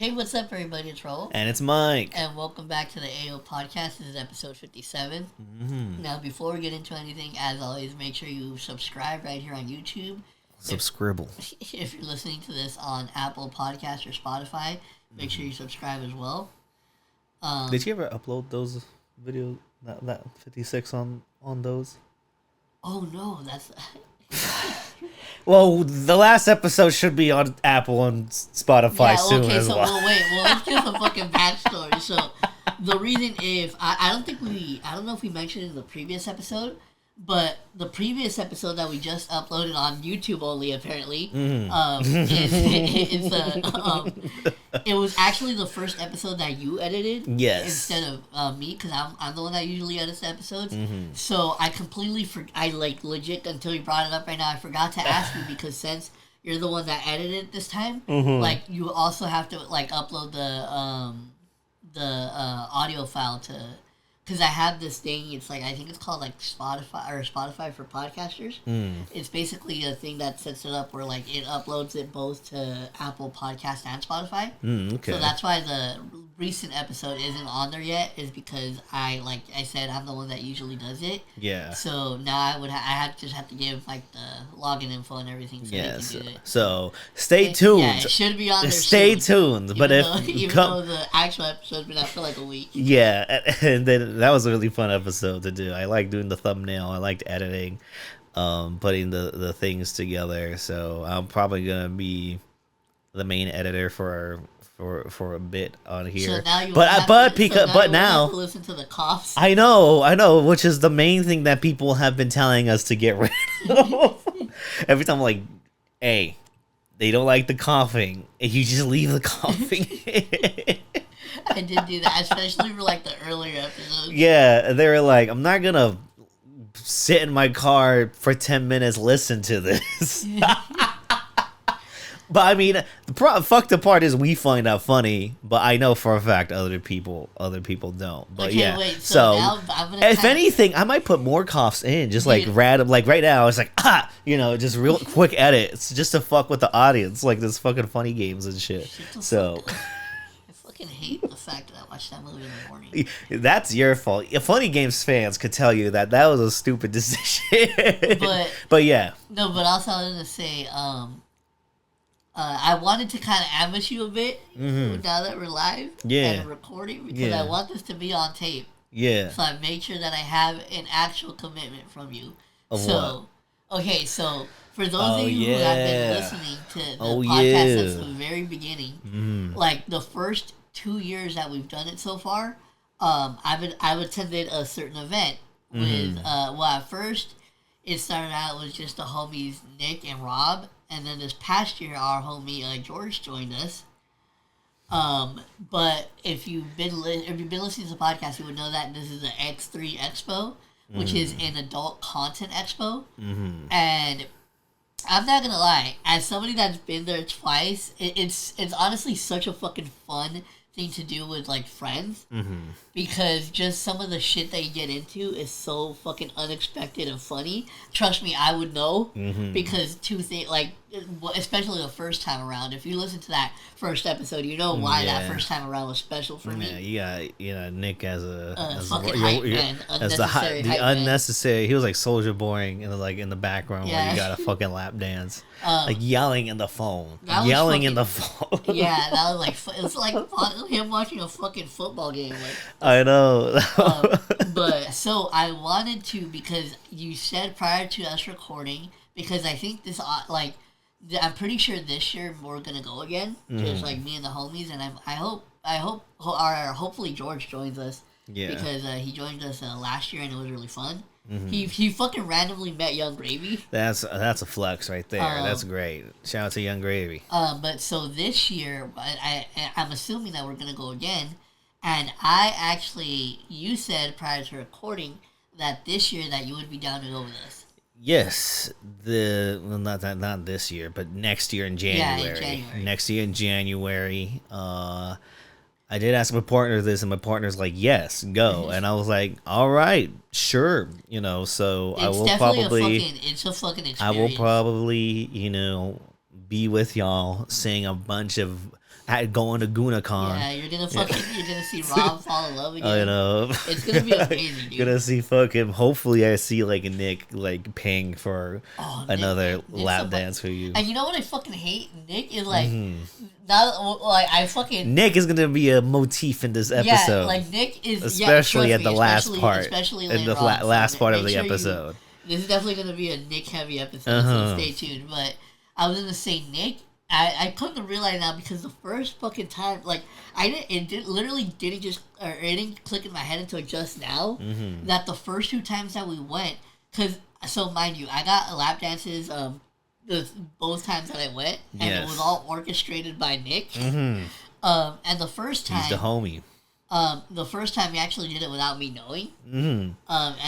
Hey, what's up, everybody? It's Raul. And it's Mike. And welcome back to the AO podcast. This is episode 57. Mm-hmm. Now, before we get into anything, as always, make sure you subscribe right here on YouTube. Subscribble. If you're listening to this on Apple Podcasts or Spotify, make sure you subscribe as well. Did you ever upload those videos, that 56 on those? Oh, no, that's... Well, the last episode should be on Apple and Spotify soon as well. Let's give some fucking backstory. So, the reason I don't know if we mentioned in the previous episode, but the previous episode that we just uploaded on YouTube only, apparently, it was actually the first episode that you edited, instead of me, because I'm the one that usually edits the episodes. Mm-hmm. So I completely legit, until you brought it up right now, I forgot to ask you, because since you're the one that edited it this time, like, you also have to like upload the audio file to. Because I have this thing, it's like, I think it's called like Spotify for podcasters. It's basically a thing that sets it up where like it uploads it both to Apple Podcast and Spotify. Okay. So that's why the recent episode isn't on there yet, is because I said, I'm the one that usually does it. Yeah. So now I just have to give like the login info and everything so they can do it. So stay tuned. Yeah, it should be on there Stay soon. tuned. But even though the actual episode's been out for like a week. Yeah, and then that was a really fun episode to do. I like doing the thumbnail. I liked editing, putting the things together. So I'm probably gonna be the main editor for a bit on here. So now you but have now to listen to the coughs. I know, which is the main thing that people have been telling us to get rid of. Every time I'm like, hey, they don't like the coughing, and you just leave the coughing. I did do that, especially for like the earlier episodes. Yeah, they were like, I'm not gonna sit in my car for 10 minutes listen to this. But I mean, the fucked up part is we find out funny, but I know for a fact other people don't. But okay, yeah, wait, so now I'm gonna if anything, I might put more coughs in, just like random. Like right now, it's like just real quick edits, just to fuck with the audience, like this fucking funny games and shit. So. I hate the fact that I watched that movie in the morning. That's your fault. Funny Games fans could tell you that was a stupid decision. But yeah. No, but also I was gonna say, I wanted to kind of ambush you a bit now that we're live and recording, because I want this to be on tape. Yeah. So I made sure that I have an actual commitment from you. What? Okay, so for those of you who have been listening to the podcast since the very beginning, like the first 2 years that we've done it so far, I've attended a certain event with at first it started out with just the homies Nick and Rob, and then this past year our homie George joined us. But if you've been listening to the podcast, you would know that this is the X3 Expo, which is an adult content expo, and I'm not gonna lie, as somebody that's been there twice, it's honestly such a fucking fun thing to do with like friends, because just some of the shit that you get into is so fucking unexpected and funny. Trust me, I would know, because two things, like especially the first time around. If you listen to that first episode, you know why that first time around was special for me. Yeah, you got Nick as fucking hype man, the unnecessary. He was like Soldier Boring, and like in the background where you got a fucking lap dance, like yelling in the phone, in the phone. Yeah, that was like it was like him watching a fucking football game. Like, I know. But so I wanted to, because you said prior to us recording, because I think this like. I'm pretty sure this year we're gonna go again, just like me and the homies, and hopefully George joins us, because he joined us last year and it was really fun. He fucking randomly met Young Gravy. That's a flex right there. That's great. Shout out to Young Gravy. But so this year, I'm assuming that we're gonna go again, and you said prior to recording that this year that you would be down to go with us. Yes, not this year, but next year in January. Yeah, in January. Next year in January. I did ask my partner this, and my partner's like, "Yes, go." And I was like, "All right, sure." So it's a fucking experience. I will probably, be with y'all, seeing a bunch of going to GunaCon. Yeah, you're gonna see Rob fall in love again. I know. It's gonna be amazing, dude. Gonna see fucking. Hopefully, I see like Nick like paying for another lap dance for you. And you know what I fucking hate? Nick is like, not like I fucking. Nick is gonna be a motif in this episode. Yeah, like Nick is especially at the last part. Especially in the last part of the episode. This is definitely gonna be a Nick heavy episode, so stay tuned. But I was gonna say Nick. I come to realize now because the first fucking time, like literally didn't just or it didn't click in my head until just now that the first 2 times that we went, so mind you, I got lap dances both times that I went, and it was all orchestrated by Nick. And the first time, he's the homie. The first time he actually did it without me knowing. And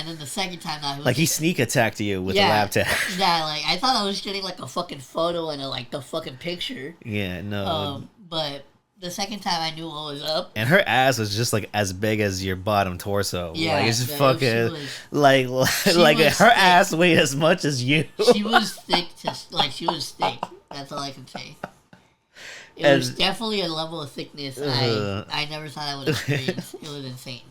then the second time, he sneak attacked you with a lap tap. Yeah, like I thought I was getting like a fucking photo and the fucking picture. Yeah, no. But the second time I knew what was up. And her ass was just like as big as your bottom torso. Yeah, like it's fucking her ass weighed as much as you. She was thick she was thick. That's all I can say. It was definitely a level of thickness I never thought I would experience. It was insane.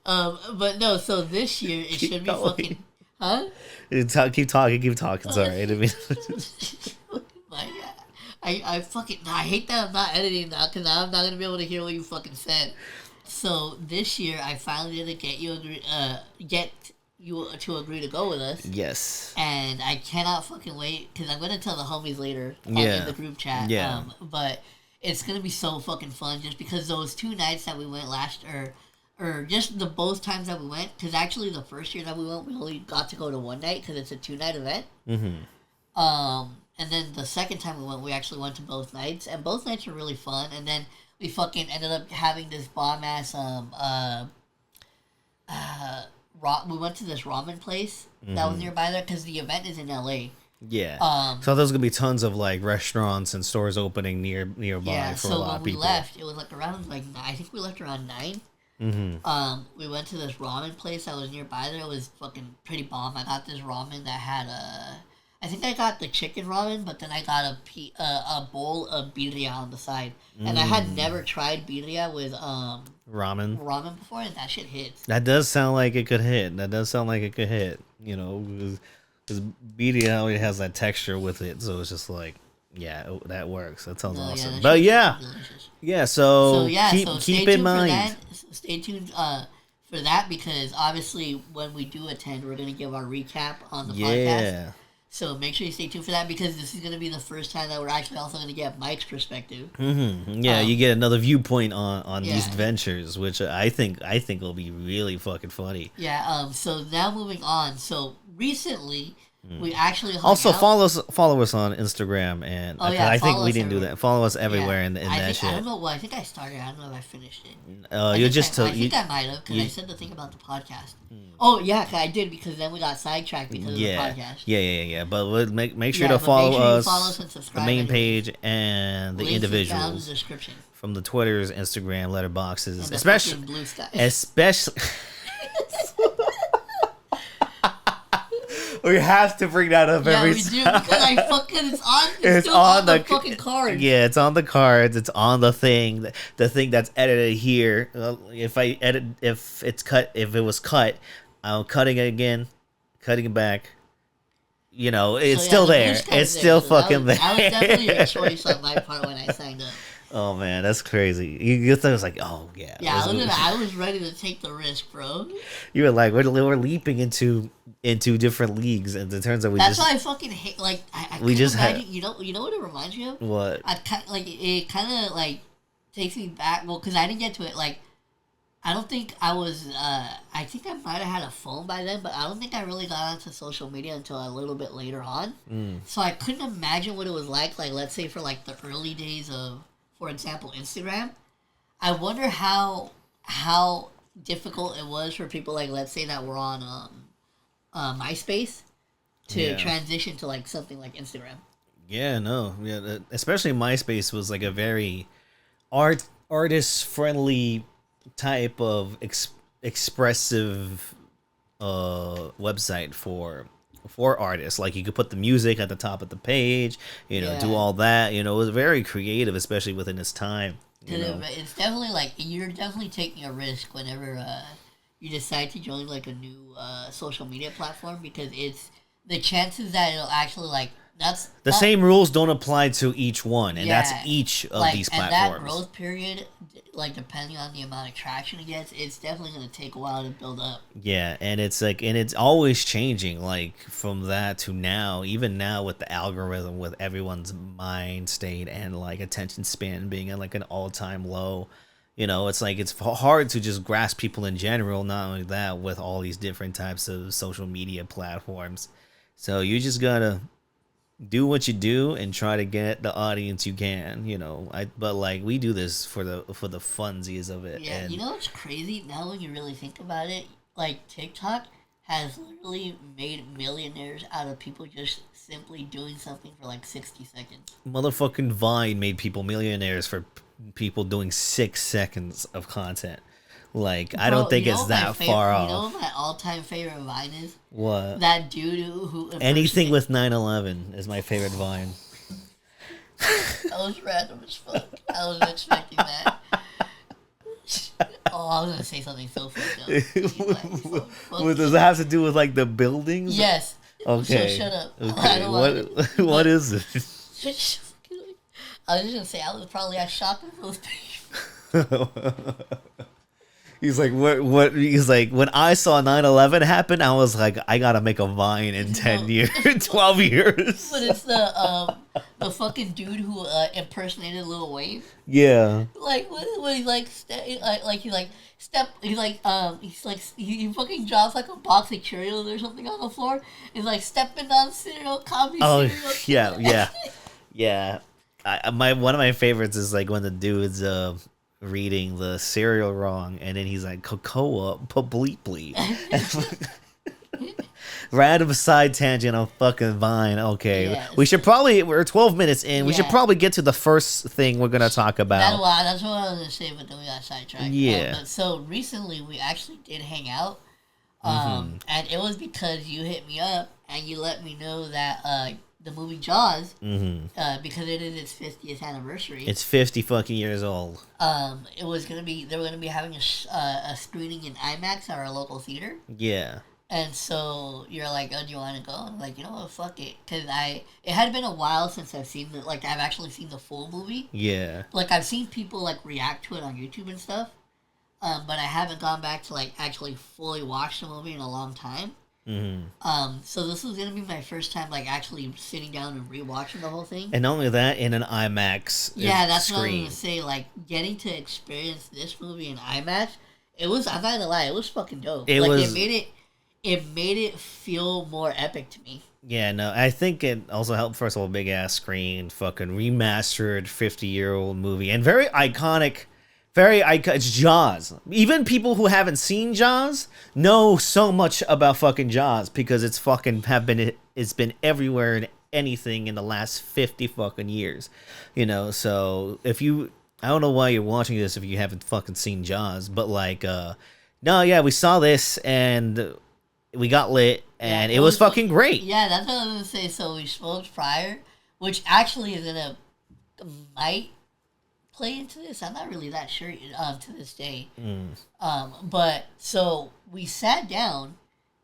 But no, so this year it should be fucking... Huh? Keep talking. Sorry. I didn't mean... I fucking... I hate that I'm not editing now, because now I'm not going to be able to hear what you fucking said. So this year I finally did get you to agree to go with us. Yes. And I cannot fucking wait, because I'm going to tell the homies later in the group chat. Yeah. But it's going to be so fucking fun just because those 2 nights that we went or just the both times that we went, because actually the first year that we went, we only got to go to 1 night because it's a 2-night event. And then the second time we went, we actually went to both nights, and both nights were really fun. And then we fucking ended up having this bomb-ass, we went to this ramen place that was nearby there, because the event is in LA. Yeah. So there's going to be tons of, like, restaurants and stores opening nearby for a lot of people. So when we left, it was, like, around, like, I think we left around 9. We went to this ramen place that was nearby there. It was fucking pretty bomb. I got this ramen that had I think I got the chicken ramen, but then I got a bowl of birria on the side. And I had never tried birria with ramen before, and that shit hits. That does sound like it could hit. You know, because birria already has that texture with it, so it's just like, yeah, that works. That sounds awesome. But so keep in mind. Stay tuned for that, because obviously when we do attend, we're going to give our recap on the podcast. So make sure you stay tuned for that, because this is going to be the first time that we're actually also going to get Mike's perspective. Yeah, you get another viewpoint on these adventures, which I think will be really fucking funny. Yeah. So now moving on. So recently, we actually also follow us on Instagram, and I think we didn't do that. Follow us everywhere in that shit. I don't know. Well, I think I started. I don't know if I finished it. I think I might have, because I said the thing about the podcast. Oh yeah, I did, because then we got sidetracked because of the podcast. Yeah. But make sure to follow us and subscribe. The main page and the individuals down in the description. From the Twitters, Instagram, letterboxes, and especially blue sky. We have to bring that up every time. Yeah, we do, because I fucking it's on the fucking cards. Yeah, it's on the cards. It's on the thing. The thing that's edited here. If it was cut, I'm cutting it again, cutting it back. You know, it's still there. It's still fucking there. That was definitely a choice on my part when I signed up. Oh man, that's crazy. You thought it was like, oh yeah. Yeah, I was ready to take the risk, bro. You were like, we're leaping into different leagues, and it turns out that's why I fucking hate. Like, I we just imagine, you know what it reminds me of? What? It kind of like takes me back. Well, because I didn't get to it. Like, I don't think I was. I think I might have had a phone by then, but I don't think I really got onto social media until a little bit later on. So I couldn't imagine what it was like. Like, let's say for like the early days of, for example, Instagram. I wonder how difficult it was for people, like, let's say that we're on MySpace to transition to like something like Instagram. Yeah, no, yeah, especially MySpace was like a very artist friendly type of expressive website for for artists. Like, you could put the music at the top of the page, do all that. It was very creative, especially within its time. It's definitely like you're definitely taking a risk whenever you decide to join like a new social media platform, because it's the chances that it'll actually like that's the same rules don't apply to each one, and that's each of these platforms. And that growth period, like depending on the amount of traction it gets, it's definitely going to take a while to build up. Yeah, and it's like, and it's always changing. Like from that to now, even now with the algorithm, with everyone's mind state and like attention span being at like an all-time low. It's like it's hard to just grasp people in general. Not only that, with all these different types of social media platforms, so you just gotta do what you do and try to get the audience you can, but like we do this for the funsies of it. Yeah, and what's crazy now when you really think about it? Like TikTok has literally made millionaires out of people just simply doing something for like 60 seconds. Motherfucking Vine made people millionaires for people doing 6 seconds of content. Like, bro, I don't think it's that far off. You know what my all-time favorite Vine is? What? That dude who anything with 9/11 is my favorite Vine. That was random as fuck. I wasn't expecting that. Oh, I was gonna say something so fucked up. What does it have to do with like the buildings? Yes. Okay. So shut up. Okay. What is it? I was just gonna say I was probably at shopping for those people. He's like, what? He's like, when I saw 9/11 happen, I was like, I gotta make a Vine in 10 years, 12 years. But it's the fucking dude who impersonated Lil Wayne. Yeah. Like when he he fucking drops like a box of Cheerios or something on the floor. He's like stepping on cereal, copy cereal. Yeah. One of my favorites is like when the dude's reading the cereal wrong, and then he's like cocoa bleep. Random side tangent on fucking Vine. Okay, yeah, we're 12 minutes in. We should probably get to the first thing we're gonna talk about. That's what I was gonna say, but then we got sidetracked. Yeah. So recently we actually did hang out, and it was because you hit me up and you let me know that the movie Jaws, because it is its 50th anniversary. It's 50 fucking years old. They were gonna be having a screening in IMAX at our local theater. Yeah. And so you're like, oh, do you want to go? And I'm like, you know what, fuck it, because it had been a while since I've actually seen the full movie. Yeah. Like I've seen people like react to it on YouTube and stuff, but I haven't gone back to like actually fully watch the movie in a long time. So this was gonna be my first time like actually sitting down and rewatching the whole thing. And not only that, in an IMAX that's screen. What I was gonna say. Like getting to experience this movie in IMAX, I'm not gonna lie, it was fucking dope. It made it feel more epic to me. Yeah, no, I think it also helped. First of all, big ass screen, fucking remastered 50-year-old movie, and very iconic. It's Jaws. Even people who haven't seen Jaws know so much about fucking Jaws because it's been everywhere in anything in the last 50 fucking years. So I don't know why you're watching this if you haven't fucking seen Jaws, but like, we saw this and we got lit and it was fucking great. Yeah, that's what I was gonna say. So we smoked prior, which actually might play into this. I'm not really that sure to this day. But so we sat down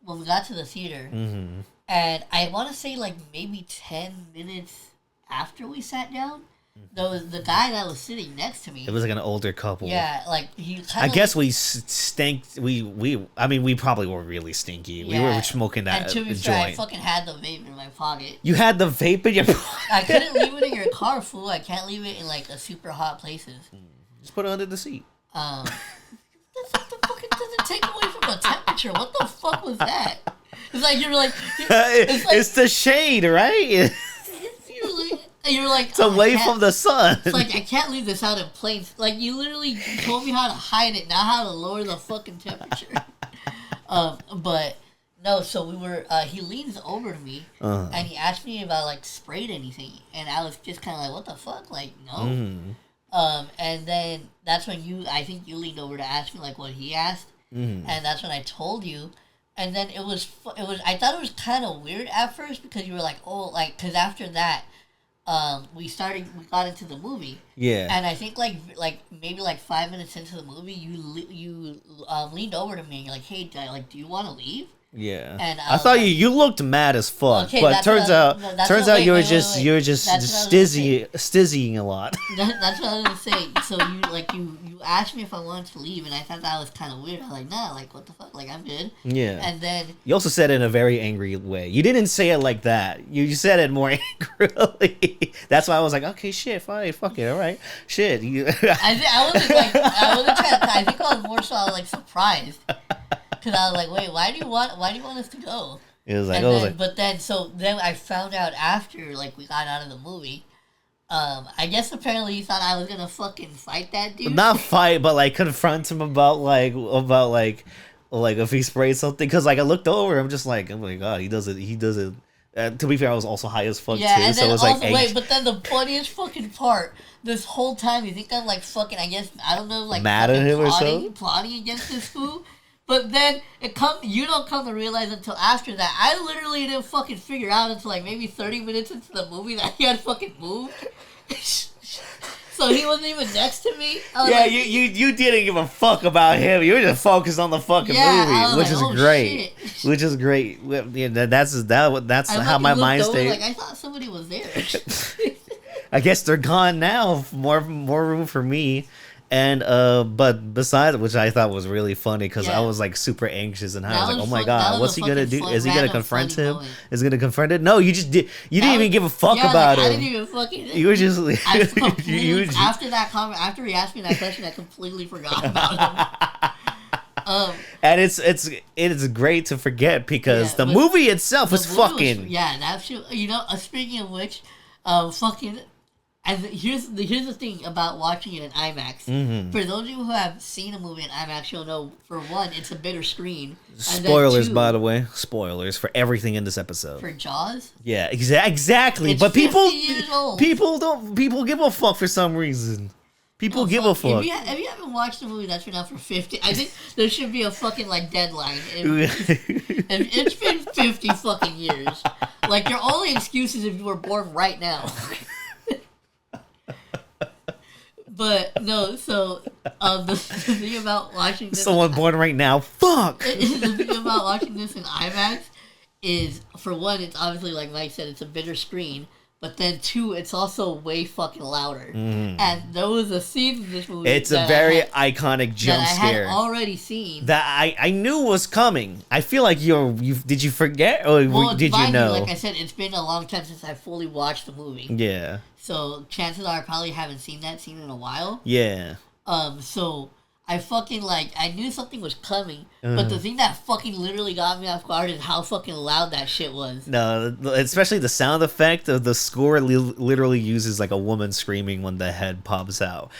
when we got to the theater, and I want to say like maybe 10 minutes after we sat down, the guy that was sitting next to me. It was like an older couple. Yeah, like he. I guess we stank. I mean, we probably were really stinky. Yeah. We were smoking that and to be joint. fair, I fucking had the vape in my pocket. You had the vape in your pocket? I couldn't leave it in your car, fool. I can't leave it in like a super hot places. Just put it under the seat. The fuck it doesn't take away from the temperature. What the fuck was that? It's like you're like. It's the shade, right? You're like, it's away from the sun. It's like, I can't leave this out in plain. Like, you literally told me how to hide it, not how to lower the fucking temperature. But, no, so we were, he leans over to me, and he asked me if I, like, sprayed anything. And I was just kind of like, what the fuck? Like, no. And then that's when I think you leaned over to ask me, like, what he asked. And that's when I told you. and then I thought it was kind of weird at first because you were like, oh, like, because after that, we got into the movie. Yeah. And I think like maybe like 5 minutes into the movie, you leaned over to me and you're like, hey, do you want to leave? Yeah. And I thought you looked mad as fuck, okay, but turns out you were just stizzying a lot. That's what I was gonna say. So you asked me if I wanted to leave, and I thought that was kind of weird. I was like, nah, like what the fuck, like I'm good. Yeah. And then you also said it in a very angry way. You didn't say it like that. You said it more angrily. That's why I was like, okay, shit, fine, fuck it, all right, shit. I wasn't trying to. I think I was more so like surprised. Because I was like, wait, why do you want us to go? It was like, but then I found out after like we got out of the movie. I guess apparently you thought I was gonna fucking fight that dude. Not fight, but like confront him about if he sprayed something. Because like I looked over, I'm just like, oh my god, he does it. To be fair, I was also high as fuck too. And so then it was also, like, wait, but then the funniest fucking part, this whole time you think I'm like fucking, I guess I don't know, like mad at him or something, plotting against this fool. But then you don't come to realize until after that. I literally didn't fucking figure out until like maybe 30 minutes into the movie that he had fucking moved. So he wasn't even next to me. Yeah, like, you didn't give a fuck about him. You were just focused on the fucking movie, which is great. Shit. Which is great. Yeah, that's how my mind stayed. Like I thought somebody was there. I guess they're gone now. More room for me. And but besides, which I thought was really funny because I was like super anxious and I was like, oh my god, what's he gonna do? Is he gonna confront him? Is he gonna confront it? No, you didn't even give a fuck about him. I didn't even fucking. You were just after he asked me that question, I completely forgot about him. And it's great to forget because the movie itself was fucking. That's true. You know, speaking of which, fucking. And here's the thing about watching it in IMAX. Mm-hmm. For those of you who have seen a movie in IMAX, you'll know, for one, it's a bigger screen. Spoilers, by the way. Spoilers for everything in this episode. For Jaws? Yeah, exactly. It's but people give a fuck for some reason. People give a fuck. If you haven't watched a movie that's been out for 50, I think there should be a fucking like deadline. It's been 50 fucking years. Like, your only excuse is if you were born right now. But no, so the thing about watching this, someone born right now, fuck. The thing about watching this in IMAX is, for one, it's obviously like Mike said, it's a bigger screen. But then two, it's also way fucking louder. Mm. And there was a scene in this movie. It's a very iconic jump scare that I had already seen. That I knew was coming. I feel like did you forget or did you know? Like I said, it's been a long time since I fully watched the movie. Yeah. So chances are I probably haven't seen that scene in a while. Yeah. So I fucking I knew something was coming, but the thing that fucking literally got me off guard is how fucking loud that shit was. No, especially the sound effect of the score literally uses like a woman screaming when the head pops out.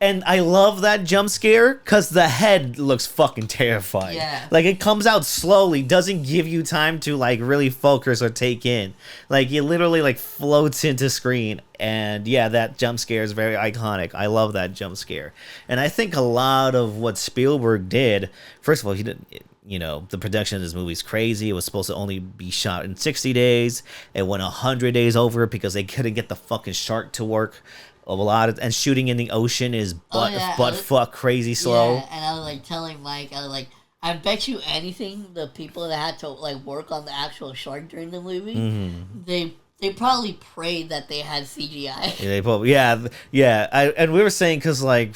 And I love that jump scare because the head looks fucking terrifying. Yeah. Like, it comes out slowly, doesn't give you time to, like, really focus or take in. Like, it literally, like, floats into screen. And, yeah, that jump scare is very iconic. I love that jump scare. And I think a lot of what Spielberg did, first of all, he didn't... You know, the production of this movie is crazy. It was supposed to only be shot in 60 days. It went 100 days over because they couldn't get the fucking shark to work. And shooting in the ocean is fuck crazy slow. Yeah, and I was like telling Mike, I bet you anything the people that had to like work on the actual shark during the movie, they probably prayed that they had CGI. Yeah, they probably and we were saying because like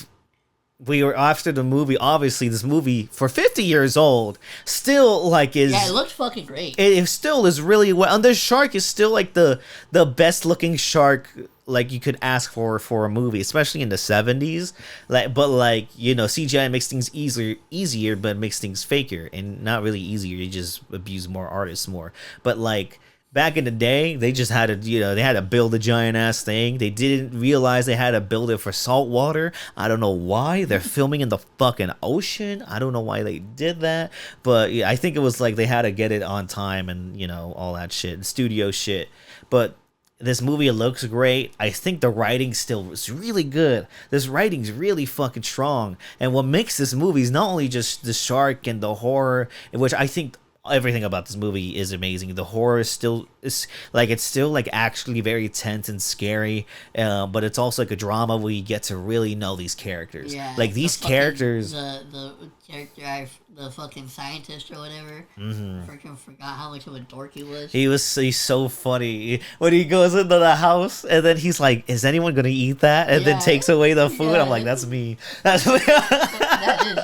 we were after the movie. Obviously, this movie for 50 years old still like is it looks fucking great. It still is really well. And the shark is still like the best looking shark like you could ask for a movie, especially in the 70s. But you know, CGI makes things easier, but makes things faker and not really easier. You just abuse more artists more. But like back in the day, they just had to build a giant ass thing. They didn't realize they had to build it for salt water. I don't know why. They're filming in the fucking ocean. I don't know why they did that. But yeah, I think it was like they had to get it on time and, you know, all that shit, studio shit. But this movie looks great. I think the writing still is really good. This writing's really fucking strong. And what makes this movie is not only just the shark and the horror, in which I think everything about this movie is amazing. The horror is still it's still like actually very tense and scary, but it's also like a drama where you get to really know these characters. Yeah, like these characters. The character, the fucking scientist or whatever. Freaking forgot how much of a dork he was. He's so funny when he goes into the house and then he's like, "Is anyone gonna eat that?" And then takes away the food. I'm like, "That's me. That's me." That is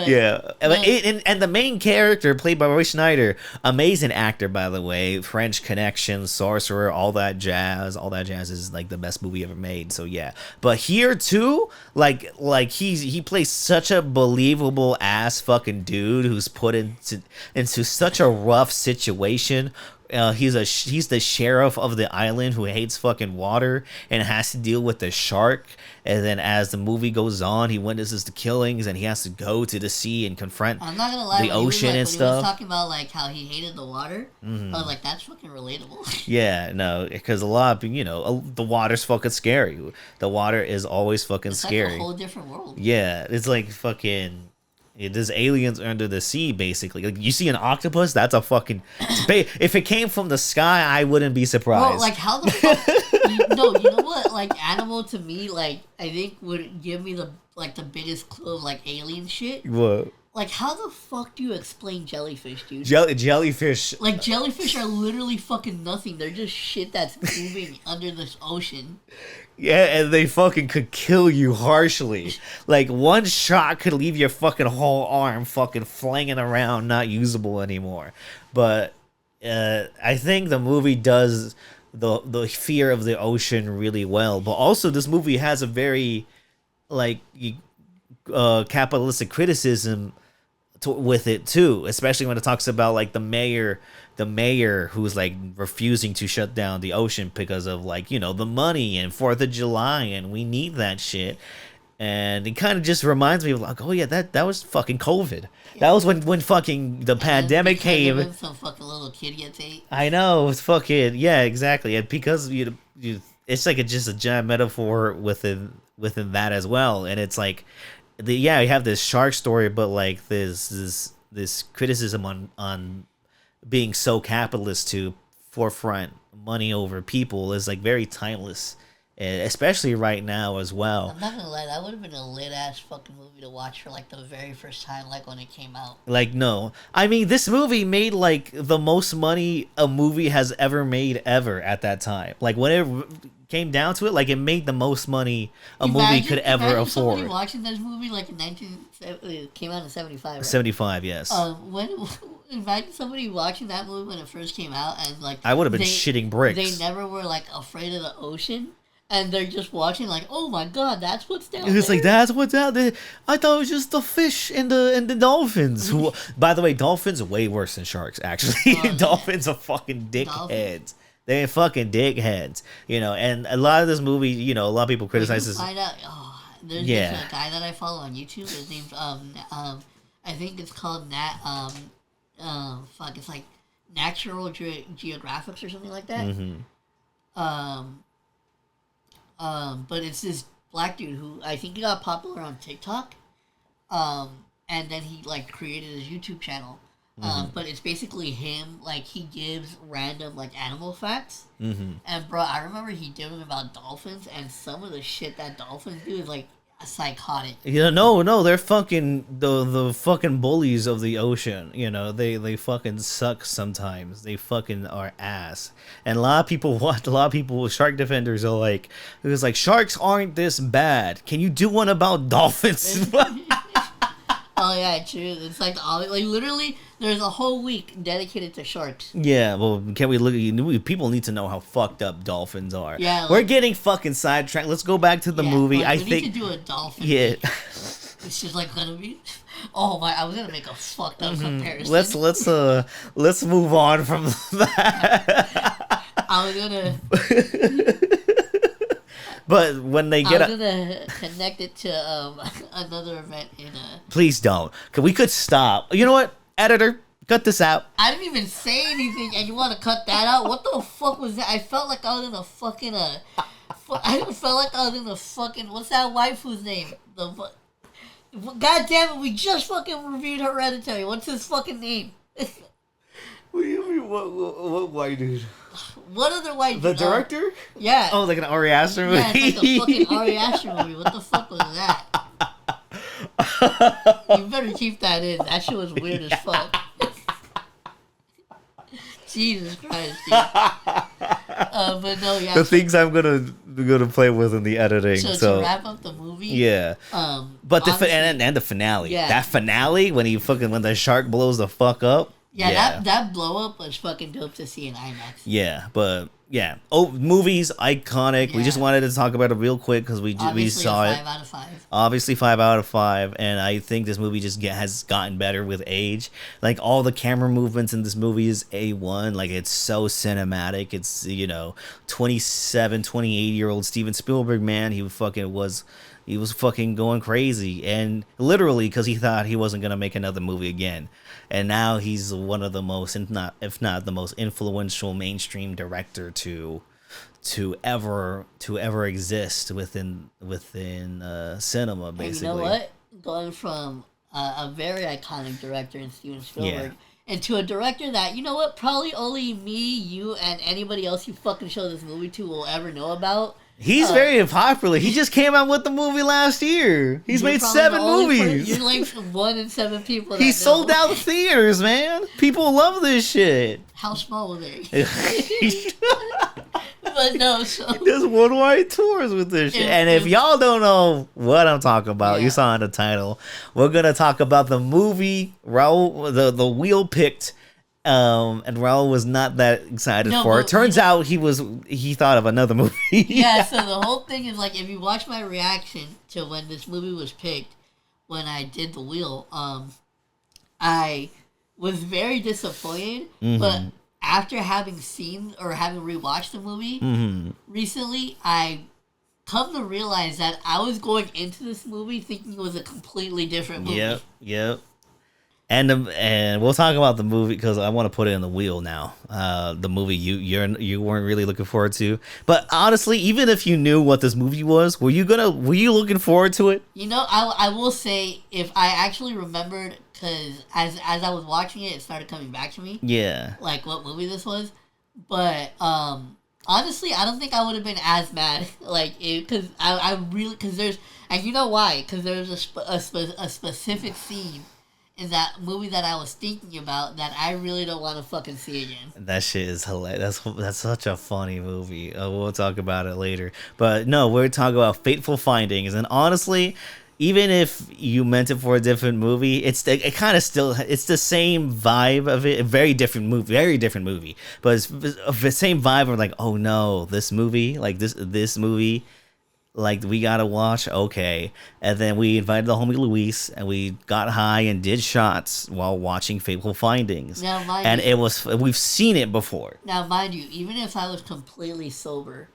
you. But, and the main character played by Roy Schneider, amazing actor, by the way. French Connection, Sorcerer, all that jazz is like the best movie ever made. So yeah, but here too, like he plays such a believable ass fucking dude who's put into such a rough situation. He's the sheriff of the island who hates fucking water and has to deal with the shark. And then as the movie goes on, he witnesses the killings and he has to go to the sea and confront I'm not gonna lie, the ocean and stuff. He was talking about like how he hated the water. I was like, that's fucking relatable. Yeah, no, because a lot of the water's fucking scary. The water is always fucking scary. It's like a whole different world. Yeah, it's like fucking. There's aliens under the sea, basically. Like you see an octopus, that's a fucking. If it came from the sky, I wouldn't be surprised. Bro, like how the fuck? you know what? Like animal to me, like I think would give me the biggest clue of like alien shit. What? Like how the fuck do you explain jellyfish, dude? Jellyfish. Like jellyfish are literally fucking nothing. They're just shit that's moving under this ocean. Yeah, and they fucking could kill you harshly. Like, one shot could leave your fucking whole arm fucking flinging around, not usable anymore. But I think the movie does the fear of the ocean really well. But also, this movie has a very, like, capitalistic criticism with it, too. Especially when it talks about, like, the mayor who's like refusing to shut down the ocean because of like the money and 4th of July and we need that shit. And it kind of just reminds me of like, oh yeah, that was fucking COVID. Yeah. That was when fucking the pandemic came. Some fucking little kid gets ate. I know, it's fucking yeah, exactly. And because it's like just a giant metaphor within that as well. And it's like you have this shark story, but like this criticism on being so capitalist to forefront money over people is like very timeless, especially right now as well. I'm not gonna lie, that would have been a lit ass fucking movie to watch for like the very first time, like when it came out. Like no, I mean this movie made like the most money a movie has ever made ever at that time. Like when it came down to it, like it made the most money a movie could ever afford. Somebody watching this movie like in it came out in 75. Right? 75, yes. Imagine somebody watching that movie when it first came out and like I would have been shitting bricks. They never were like afraid of the ocean. And they're just watching like, oh my god, that's what's down there. It's like, that's what's out there. I thought it was just the fish and the dolphins. Who, by the way, dolphins are way worse than sharks, actually. Dolphins are fucking dickheads. They're fucking dickheads. And a lot of this movie, a lot of people criticize this. Find out, there's a guy that I follow on YouTube. His name's, I think it's called it's like Natural Geographics or something like that. Mm-hmm. But it's this black dude who I think he got popular on TikTok, and then he like created his YouTube channel. But it's basically him, like he gives random like animal facts. And bro, I remember he did one about dolphins, and some of the shit that dolphins do is like psychotic. No, they're fucking the fucking bullies of the ocean. They fucking suck sometimes. They fucking are ass. And a lot of people, shark defenders are like, it was like, sharks aren't this bad. Can you do one about dolphins? Oh yeah, true. It's like literally, there's a whole week dedicated to sharks. Yeah, well, can we look at people need to know how fucked up dolphins are. Yeah, we're getting fucking sidetracked. Let's go back to the movie. I think we need to do a dolphin. Yeah, it's just like gonna be. Oh my! I was gonna make a fucked up comparison. Let's move on from that. I was gonna. But when they get, I'm gonna connect it to another event in. Please don't. We could stop. You know what, editor? Cut this out. I didn't even say anything, and you want to cut that out? What the fuck was that? I felt like I was in a fucking I felt like I was in a fucking what's that waifu's name? God damn it! We just fucking reviewed Hereditary. What's his fucking name? What do you mean? What white dude? What other white The dude? director? Yeah. Oh, like an Ari Aster movie? Yeah, it's like a fucking Ari Aster movie. What the fuck was that? You better keep that in. That shit was weird as fuck. Jesus Christ, dude. But no, yeah. The things I'm gonna play with in the editing. So to wrap up the movie. Yeah. But the finale. Yeah. That finale when the shark blows the fuck up. Yeah, that blow up was fucking dope to see in IMAX. Yeah, but yeah. Oh, movies iconic. Yeah. We just wanted to talk about it real quick because we saw it. 5 out of 5. Obviously 5 out of 5, and I think this movie just has gotten better with age. Like all the camera movements in this movie is A1. Like it's so cinematic. It's 27, 28-year-old Steven Spielberg, man. He was fucking going crazy, and literally because he thought he wasn't gonna make another movie again. And now he's one of the most, if not the most influential mainstream director to ever exist within cinema, basically. And you know what? Going from a very iconic director in Steven Spielberg into a director that, you know what, probably only me, you, and anybody else you fucking show this movie to will ever know about. He's very popular. He just came out with the movie last year. He's made 7 movies. You're like 1 in 7 people. He sold out theaters, man. People love this shit. How small were they? But no, so he does worldwide tours with this shit. And if y'all don't know what I'm talking about, you saw in the title. We're gonna talk about the movie Raul, the wheel picked. And Raul was not that excited for it. Turns out he thought of another movie. Yeah, so the whole thing is like if you watch my reaction to when this movie was picked, when I did the wheel, I was very disappointed. Mm-hmm. But after having seen or having rewatched the movie recently, I come to realize that I was going into this movie thinking it was a completely different movie. Yep. And we'll talk about the movie because I want to put it in the wheel now. The movie you weren't really looking forward to, but honestly, even if you knew what this movie was, were you looking forward to it? You know, I will say if I actually remembered, because as I was watching it, it started coming back to me. Yeah, like what movie this was, but honestly, I don't think I would have been as mad because because there's, and you know why? Because there's a specific scene in that movie that I was thinking about that I really don't want to fucking see again. That shit is hilarious. That's such a funny movie. We'll talk about it later. But no, we're talking about Fateful Findings. And honestly, even if you meant it for a different movie, it's the same vibe of it. A very different movie. But it's the same vibe of like, oh no, this movie, like this movie, like we gotta watch, okay. And then we invited the homie Luis, and we got high and did shots while watching Fateful Findings. Now, we've seen it before. Now, mind you, even if I was completely sober,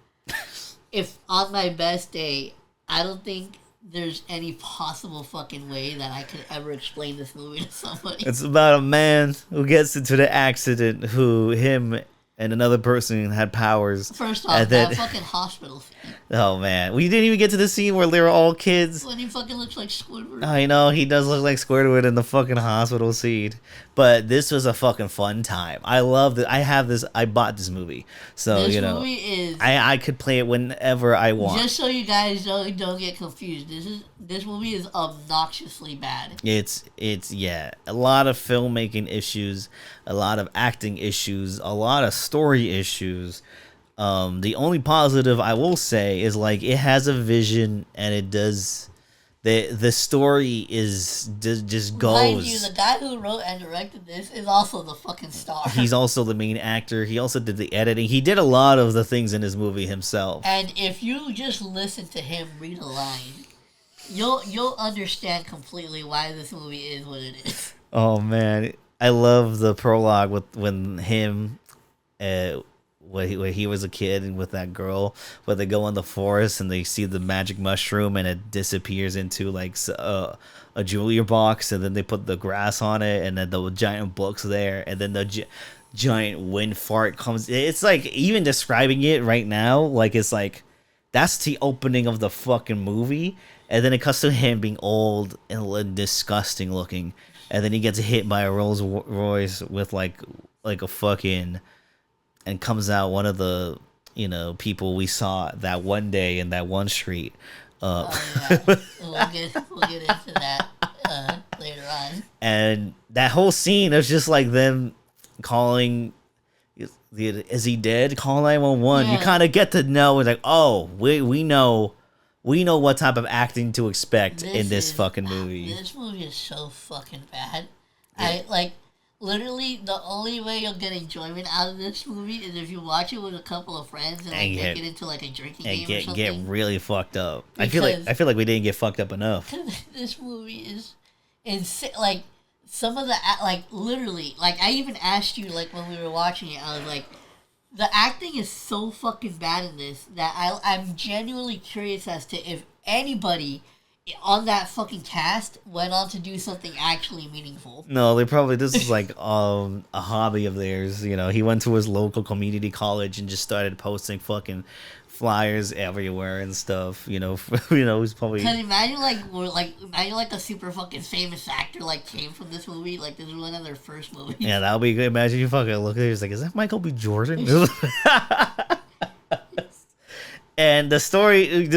if on my best day, I don't think there's any possible fucking way that I could ever explain this movie to somebody. It's about a man who gets into the accident, him and another person had powers. First off, that fucking hospital scene. Oh, man. We didn't even get to the scene where they were all kids. When he fucking looks like Squidward. I know, he does look like Squidward in the fucking hospital scene. But this was a fucking fun time. I loved it. I bought this movie. So, this movie is... I could play it whenever I want. Just so you guys don't get confused. This movie is obnoxiously bad. It's a lot of filmmaking issues, a lot of acting issues, a lot of story issues. The only positive I will say is like it has a vision and it does. The story is just goes. Mind you, the guy who wrote and directed this is also the fucking star. He's also the main actor. He also did the editing. He did a lot of the things in his movie himself. And if you just listen to him read a line, you'll understand completely why this movie is what it is. Oh man, I love the prologue when him. when he was a kid and with that girl, where they go in the forest and they see the magic mushroom and it disappears into like a jewelry box, and then they put the grass on it, and then the giant book's there, and then the giant wind fart comes. It's like, even describing it right now, like it's like that's the opening of the fucking movie, and then it cuts to him being old and disgusting looking, and then he gets hit by a Rolls Royce with like a fucking, and comes out one of the people we saw that one day in that one street. Yeah. we'll get into that later on. And that whole scene is just like them calling, is he dead? Call 911. Yeah. You kind of get to know, it's like, oh, we know what type of acting to expect in this fucking movie. This movie is so fucking bad. Yeah. Literally, the only way you'll get enjoyment out of this movie is if you watch it with a couple of friends and get into like a drinking game or something. Get really fucked up. Because I feel like we didn't get fucked up enough. This movie is insane. Like, some of the literally, I even asked you when we were watching it, I was like, the acting is so fucking bad in this that I'm genuinely curious as to if anybody on that fucking cast went on to do something actually meaningful. No, this is like a hobby of theirs. He went to his local community college and just started posting fucking flyers everywhere and stuff. He's probably. Cause imagine a super fucking famous actor came from this movie. This is one of their first movies. Yeah, that would be good. Imagine you fucking look at it, it's like, is that Michael B. Jordan? And the story,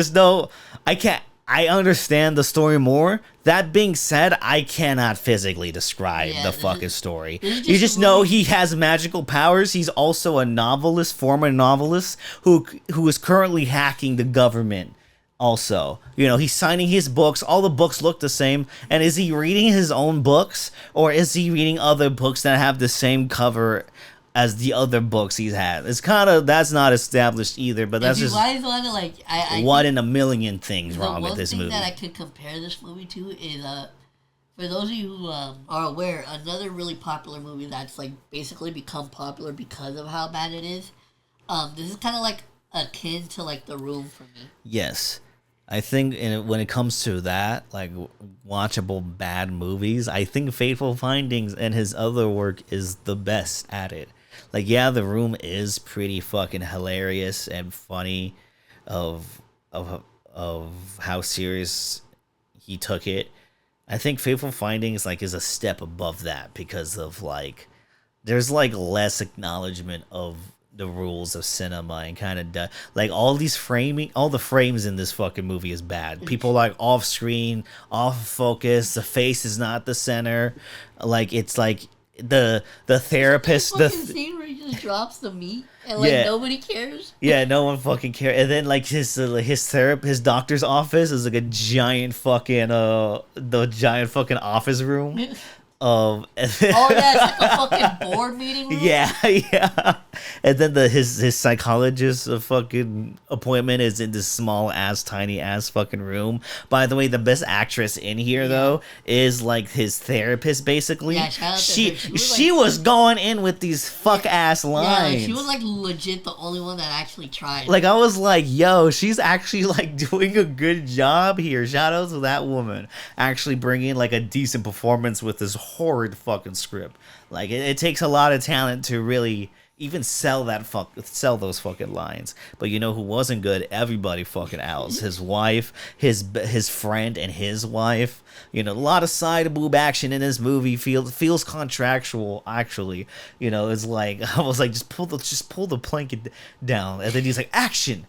I understand the story more. That being said, I cannot physically describe the fucking story. You just know he has magical powers. He's also a novelist, former novelist, who is currently hacking the government. Also, he's signing his books. All the books look the same. And is he reading his own books, or is he reading other books that have the same cover as the other books he's had? It's that's not established either, but that's just one in a million things wrong with this movie. The one thing that I could compare this movie to is, for those of you who are aware, another really popular movie that's basically become popular because of how bad it is. This is kind of akin to The Room for me. Yes. I think when it comes to that, watchable bad movies, I think Fateful Findings and his other work is the best at it. The Room is pretty fucking hilarious and funny of how serious he took it. I think Fateful Findings is a step above that because of there's less acknowledgement of the rules of cinema and kind of all the frames in this fucking movie is bad. People off screen, off focus, the face is not the center. It's the therapist, the scene where he just drops the meat and nobody cares. Yeah, no one fucking cares. And then his doctor's office is a giant fucking the giant fucking office room. Oh yeah, it's a fucking board meeting room. Yeah. And then his psychologist fucking appointment is in this small ass, tiny ass fucking room. By the way, the best actress in here though is his therapist basically. Yeah, shout out to her. She was going in with these fuck ass lines. Yeah, she was legit the only one that actually tried. I was yo, she's actually doing a good job here. Shout out to that woman actually bringing a decent performance with this horrid fucking script. It takes a lot of talent to really even sell those fucking lines. But who wasn't good? Everybody fucking else. His wife, his friend, and his wife. A lot of side boob action in this movie feels contractual. Actually, it's I was just pull the blanket down, and then he's action.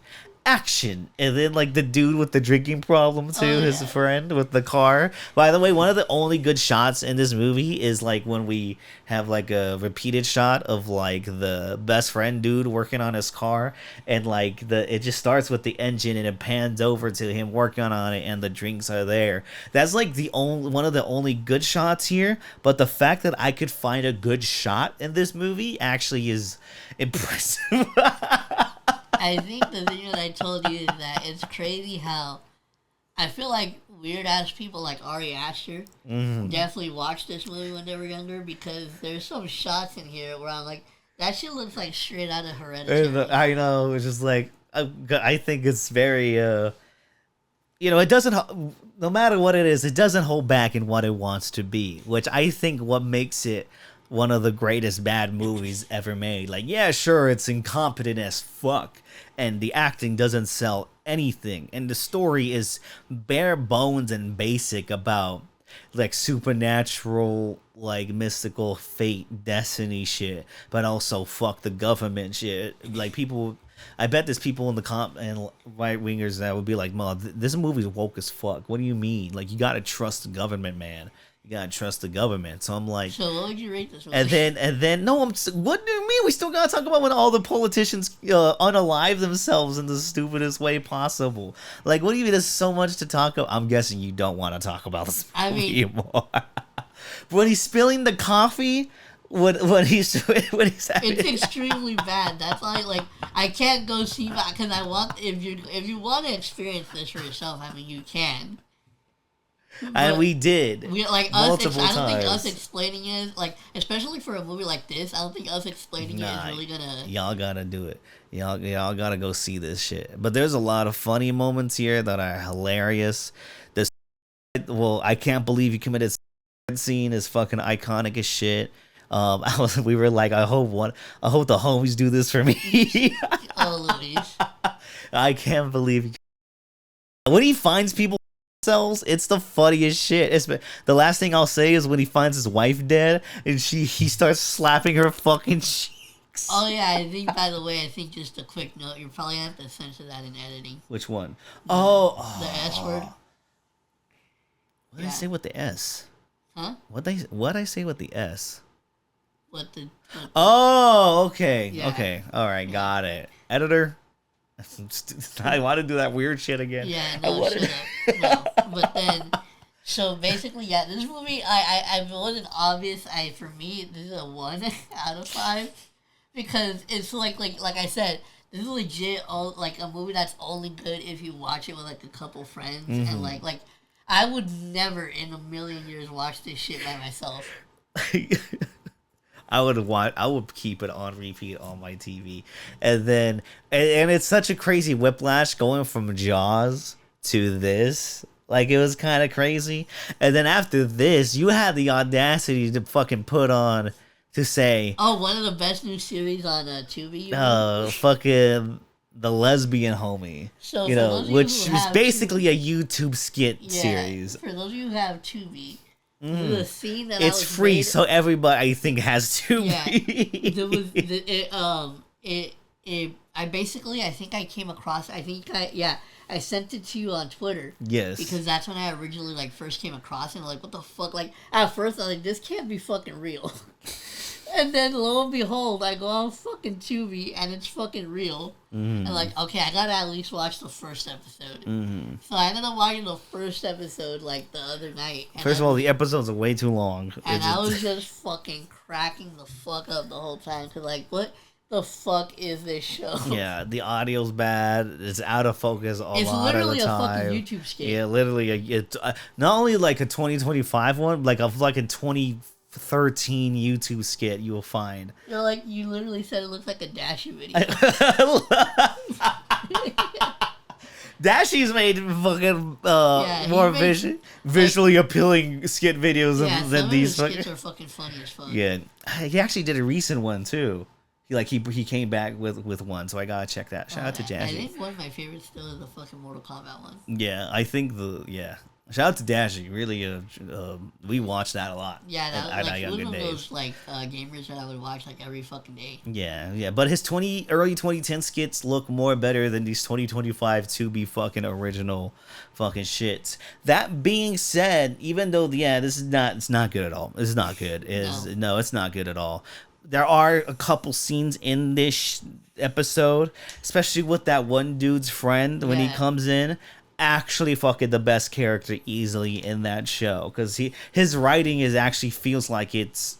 And then the dude with the drinking problem too, his friend with the car. By the way, one of the only good shots in this movie is when we have a repeated shot of the best friend dude working on his car, and it just starts with the engine and it pans over to him working on it and the drinks are there. That's the only one of the only good shots here. But the fact that I could find a good shot in this movie actually is impressive. I think the thing that I told you is that it's crazy how I feel weird ass people like Ari Aster definitely watched this movie when they were younger, because there's some shots in here where I'm That shit looks like straight out of And, Hereditary. I know, it's just like I think it's very it doesn't no matter what it is, it doesn't hold back in what it wants to be, which I think what makes it one of the greatest bad movies ever made. Like, yeah, sure, it's incompetent as fuck, and the acting doesn't sell anything, and the story is bare bones and basic about like supernatural, like mystical fate, destiny shit, but also fuck the government shit. Like, people, I bet there's people in the comp and right wingers that would be like, "Mom, this movie's woke as fuck. What do you mean? Like, you gotta trust the government, man. You gotta trust the government." So I'm like, So what would you rate this movie? and then no, what do you mean? We still gotta talk about when all the politicians unalive themselves in the stupidest way possible. Like, what do you mean? There's so much to talk about. I'm guessing you don't want to talk about this movie anymore. When he's spilling the coffee, when he's having, it's extremely bad. That's why, like, I can't go see that because I want if you want to experience this for yourself, I mean, you can. And we did. We like multiple us. I don't times. think us explaining it, like, especially for a movie like this, I don't think us explaining it is really gonna. Y'all gotta do it. Y'all gotta go see this shit. But there's a lot of funny moments here that are hilarious. This, well, I can't believe you committed scene is fucking iconic as shit. We were like, I hope the homies do this for me. Oh, Louise. I can't believe when he finds people themselves, it's the funniest shit. The last thing I'll say is when he finds his wife dead and he starts slapping her fucking cheeks. Oh yeah, I think, by the way, just a quick note, you're probably gonna have to censor that in editing. Which one? The S word. What did I say with the S? Huh? What I say with the S? Oh, okay. Yeah. Okay. All right, got it. Editor. I want to do that weird shit again. Yeah, no, shut up. No. But then, so basically, yeah, this movie, I wasn't obvious. For me, this is a 1 out of 5 because it's like I said, this is legit like a movie that's only good if you watch it with like a couple friends and like I would never in a million years watch this shit by myself. I would keep it on repeat on my TV, and then and it's such a crazy whiplash going from Jaws to this. Like, it was kind of crazy, and then after this, you had the audacity to fucking put on to say, "Oh, one of the best new series on Tubi." Fucking the lesbian homie. So which is basically a YouTube skit series. For those of you who have Tubi. The scene that it's free, so everybody I think has Tubi. I think I came across. I sent it to you on Twitter. Yes, because that's when I originally like first came across it. And like, what the fuck? Like, at first I was like, this can't be fucking real. And then lo and behold, I go on fucking Tubi and it's fucking real. And like, okay, I gotta at least watch the first episode. So I ended up watching the first episode like the other night. First of all, the episodes are way too long. And I was just fucking cracking the fuck up the whole time. Cause like, what the fuck is this show? Yeah, the audio's bad. It's out of focus a lot of the time. It's literally a fucking YouTube skit. Yeah, literally. It's not only like a 2025 one, like a fucking 2013 YouTube skit you will find. You literally said it looks like a Dashie video. Dashie's made fucking more visually appealing skit videos than these. Some of his skits are fucking funny as fuck. Yeah, he actually did a recent one too. He came back with one, so I gotta check that. Shout out to Dashie. I think one of my favorites still is the fucking Mortal Kombat one. Yeah, I think shout out to Dashie. Really, we watched that a lot. Yeah, that was one of those gamers that I would watch like every fucking day. Yeah. But his early 2010 skits look more better than these 2025 Tubi fucking original fucking shits. That being said, even though it's not good at all. It's not good. No, it's not good at all. There are a couple scenes in this episode, especially with that one dude's friend when he comes in. Actually fucking the best character easily in that show, because his writing actually feels like it's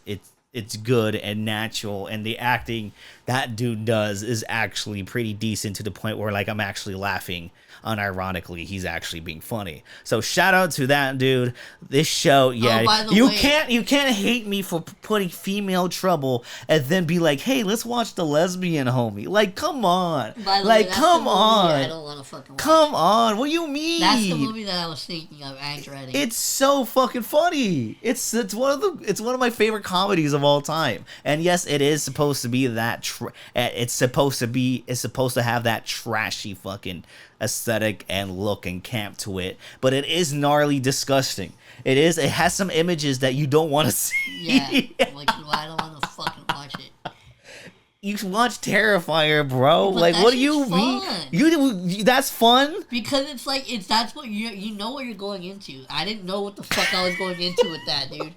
it's good and natural, and the acting that dude does is actually pretty decent to the point where like I'm actually laughing unironically. He's actually being funny. So shout out to that dude. This show, yeah, by the you way, can't hate me for putting female trouble and then be like, hey, let's watch the lesbian homie. Like, come on, by the like, way, come on, I don't want to fucking watch. come on. What do you mean? That's the movie that I was thinking of and dreading. It's so fucking funny. It's one of my favorite comedies of all time. And yes, it is supposed to be that. It's supposed to have that trashy fucking aesthetic and look and camp to it. But it is gnarly disgusting. It is. It has some images that you don't want to see. Yeah, like I don't want to fucking watch it. You watch Terrifier, bro. But like, what do you fun. mean? You that's fun? Because it's like that's what you know what you're going into. I didn't know what the fuck I was going into with that, dude.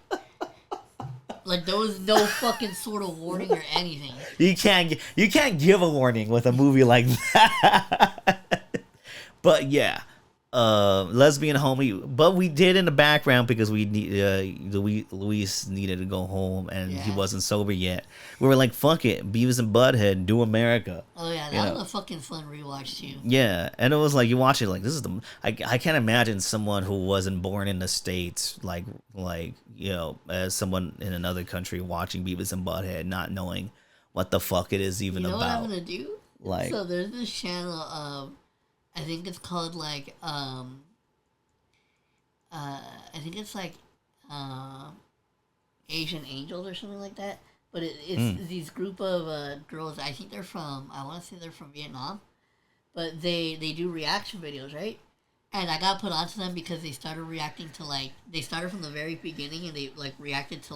Like there was no fucking sort of warning or anything. You can't give a warning with a movie like that. But yeah, lesbian homie. But we did in the background because we Luis needed to go home and he wasn't sober yet. We were like, fuck it, Beavis and Butthead, do America. Oh yeah, that was a fucking fun rewatch too. Yeah, and it was like you watch it like this is the I can't imagine someone who wasn't born in the States like you know as someone in another country watching Beavis and Butthead not knowing what the fuck it is even about. You know what I'm gonna do? Like, so there's this channel I think it's called like I think it's like Asian Angels or something like that. But it's these group of girls. I think I want to say they're from Vietnam, but they do reaction videos, right? And I got put onto them because they started reacting to they started from the very beginning and they reacted to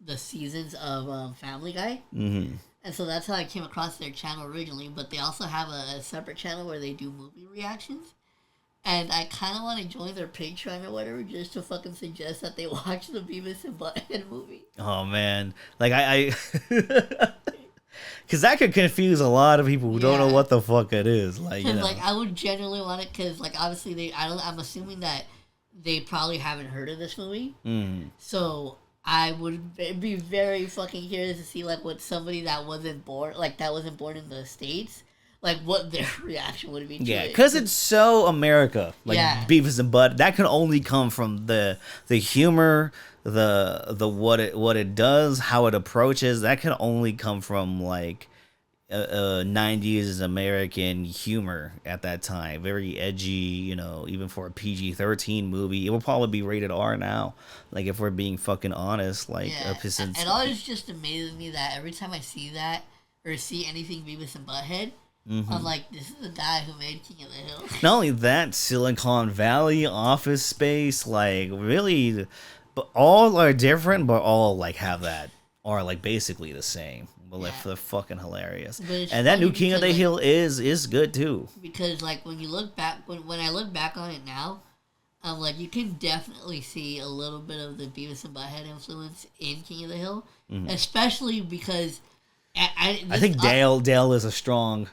the seasons of Family Guy. Mm-hmm. And so that's how I came across their channel originally. But they also have a separate channel where they do movie reactions. And I kind of want to join their Patreon or whatever just to fucking suggest that they watch the Beavis and Butthead movie. Oh, man. Like, I because that could confuse a lot of people who don't know what the fuck it is. Like, you know. I would genuinely want it because, obviously, I'm assuming that they probably haven't heard of this movie. Mm. So I would be very fucking curious to see, what somebody that wasn't born in the States, what their reaction would be to it. Yeah, because it's so America. Beavis and Butt. That can only come from the humor, the what it does, how it approaches. That can only come from 90s American humor at that time. Very edgy, even for a PG-13 movie. It will probably be rated R now. If we're being fucking honest. It always just amazes me that every time I see that or see anything Beavis and Butthead, mm-hmm. I'm like, this is the guy who made King of the Hill. Not only that, Silicon Valley, Office Space, really, but all are different, but all have that are basically the same. But they're fucking hilarious. And that new King of the Hill is good too. Because when you look back, when I look back on it now, you can definitely see a little bit of the Beavis and Butthead influence in King of the Hill, mm-hmm. especially because I think Dale is a strong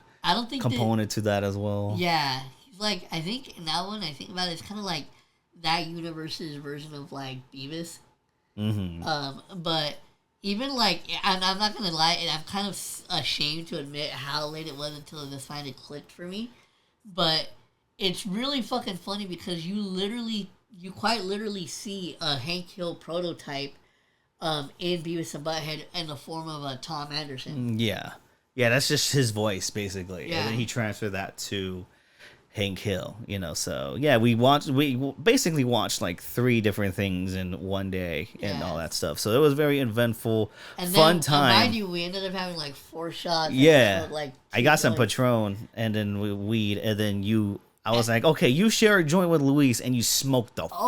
component to that as well. Yeah, he's I think now when I think about it, it's kind of like that universe's version of Beavis. Mm-hmm. But even I'm not gonna lie, and I'm kind of ashamed to admit how late it was until this finally clicked for me. But it's really fucking funny because you quite literally see a Hank Hill prototype in Beavis and Butthead in the form of Tom Anderson. Yeah. Yeah, that's just his voice, basically. Yeah. And then he transferred that to Hank Hill, So, yeah, we basically watched 3 different things in one day and all that stuff. So it was very eventful, fun time. Mind you, we ended up having 4 shots. Yeah. I got some Patron and then weed, and then I was like, okay, you share a joint with Luis, and you smoked the fuck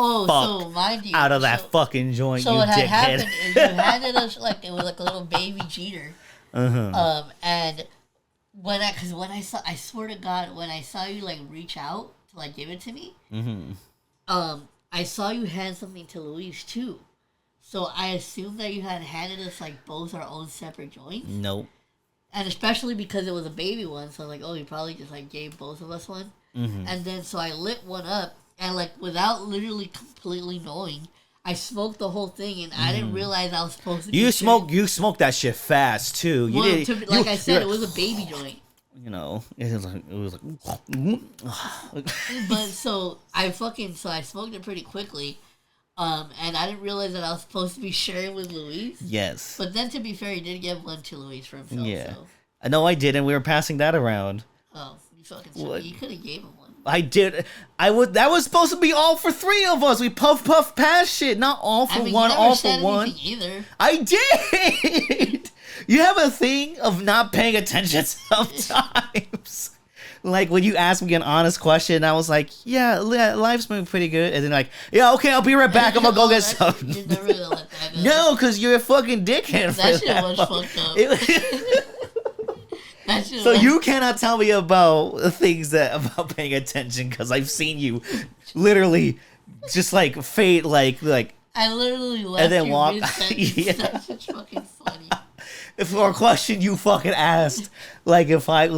out of that fucking joint, you dickhead. So what had happened is you handed us, it was a little baby Jeter. Uh-huh. And when I swear to God, when I saw you, reach out to, give it to me, mm-hmm. I saw you hand something to Luis, too. So I assumed that you had handed us, both our own separate joints. Nope. And especially because it was a baby one, so you probably just, gave both of us one. Mm-hmm. And then, so I lit one up, and, without literally completely knowing, I smoked the whole thing, and I didn't realize I was supposed to. You smoked that shit fast too. You well, did, like I said, it was a baby joint. You know, it was like. But so I smoked it pretty quickly, and I didn't realize that I was supposed to be sharing with Luis. Yes. But then, to be fair, he did give one to Luis for himself. Yeah. So. No, I didn't. We were passing that around. Oh, you fucking silly. You could have gave him one. I did. That was supposed to be all for 3 of us. We puff past shit, not all for one, all for one. Either. I did. You have a thing of not paying attention sometimes. Like when you ask me an honest question, I was like, "Yeah, life's been pretty good," and then like, "Yeah, okay, I'll be right back. I'm gonna go get something." You're never gonna let that go. No, because you're a fucking dickhead. That shit was fucked up. So you cannot tell me about things about paying attention because I've seen you literally just like fade like I literally left and then you walk. Yeah. That's just fucking funny. For a question you fucking asked, like if I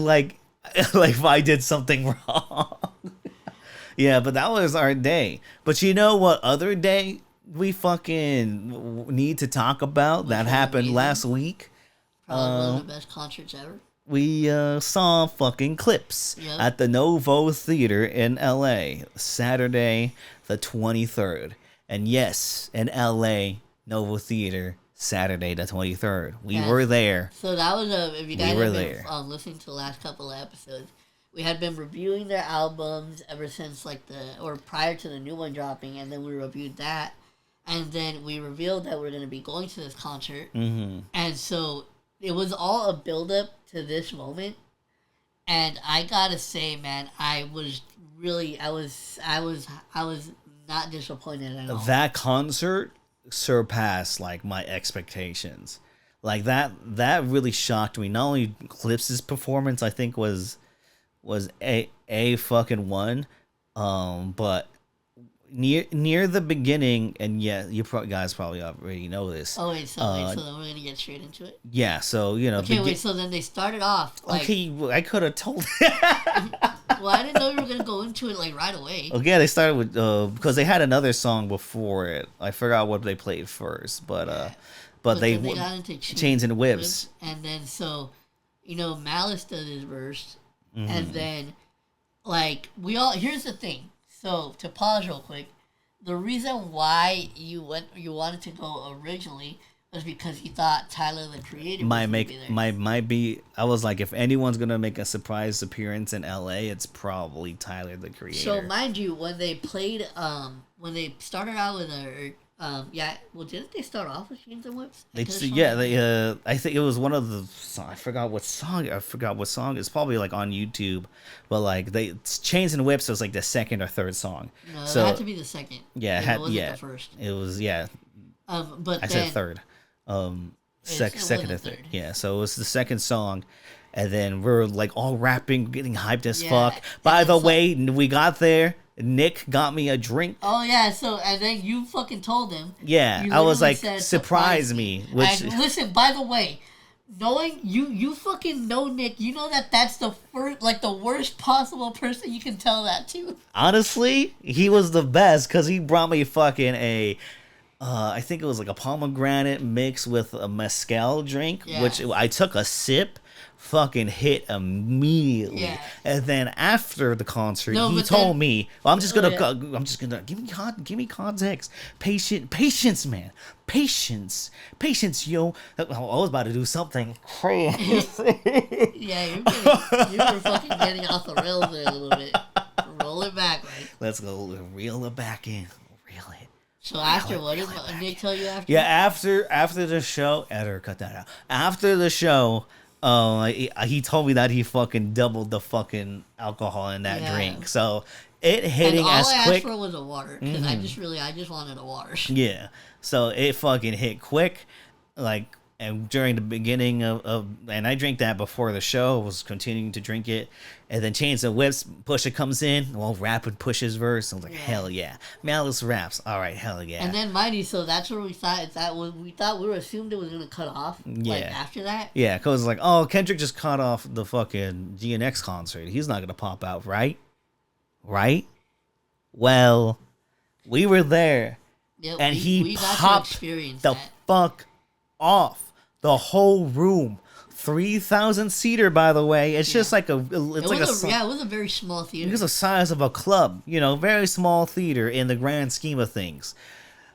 if I did something wrong. Yeah, but that was our day. But you know what other day we fucking need to talk about that happened last week? Probably one of the best concerts ever. We saw fucking Clipse at the Novo Theater in LA, Saturday the 23rd. And yes, in LA, Novo Theater, Saturday the 23rd. We were there. So that was if you guys have been listening to the last couple of episodes, we had been reviewing their albums ever since prior to the new one dropping, and then we reviewed that. And then we revealed that we're going to be going to this concert. Mm-hmm. And so it was all a build-up to this moment, and I gotta say, man, I was not disappointed at all. That concert surpassed like my expectations. Like that really shocked me. Not only Clipse's performance, I think was a fucking one, but near the beginning, and yeah, you guys probably already know this. Oh wait, so then we're gonna get straight into it. Yeah, so you know. Okay, so then they started off. Like, okay, I could have told. Well, I didn't know you were gonna go into it like right away. Okay, they started with because they had another song before it. I forgot what they played first, but they got into Chains and Whips, and then so, Malice does his verse, and then like here's the thing. So, to pause real quick, the reason why you wanted to go originally was because you thought Tyler, the Creator, might be. I was like, if anyone's gonna make a surprise appearance in LA, it's probably Tyler, the Creator. So, mind you, when they played, when they started out with didn't they start off with Chains and Whips? I think it was one of the. I forgot what song. It's probably like on YouTube, but like Chains and Whips was like the second or third song. No, it had to be the second. Yeah, it wasn't the first. It was but I said third. Second or third. Yeah, so it was the second song, and then we're like all rapping, getting hyped as fuck. By the way, we got there. Nick got me a drink. Oh yeah, and then you fucking told him. Yeah, I was like, surprise me. Which listen, by the way, knowing you fucking know Nick, you know that's the worst possible person you can tell that to. Honestly, he was the best because he brought me fucking I think it was like a pomegranate mix with a mezcal drink, which I took a sip. Fucking hit immediately, and then after the concert, he told me, well, I'm just gonna give me context. Patience, man, patience, yo. I was about to do something crazy. Yeah, you were fucking getting off the rails there a little bit. Roll it back, right? Let's go reel it back in. Reel it. So after what did Nick tell you after? Yeah, after the show, editor, cut that out. After the show. He told me that he fucking doubled the fucking alcohol in that drink. So it hitting as quick. All I asked for was a water because I just wanted a water. Yeah. So it fucking hit quick, like, and during the beginning of and I drank that before the show. Was continuing to drink it, and then Chains and Whips. Pusha comes in, well, rapping Pusha's verse. I was like, hell yeah, Malice raps. All right, hell yeah. And then mind you, so that's where we thought we were assumed it was gonna cut off. Like after that. Yeah, cause like, oh, Kendrick just cut off the fucking GNX concert. He's not gonna pop out, right? Right? Well, we were there. Yeah, and we got to popped experience the that. fuck off. The whole room. 3,000 seater, by the way. It's just like it was a very small theater. It was the size of a club, very small theater in the grand scheme of things.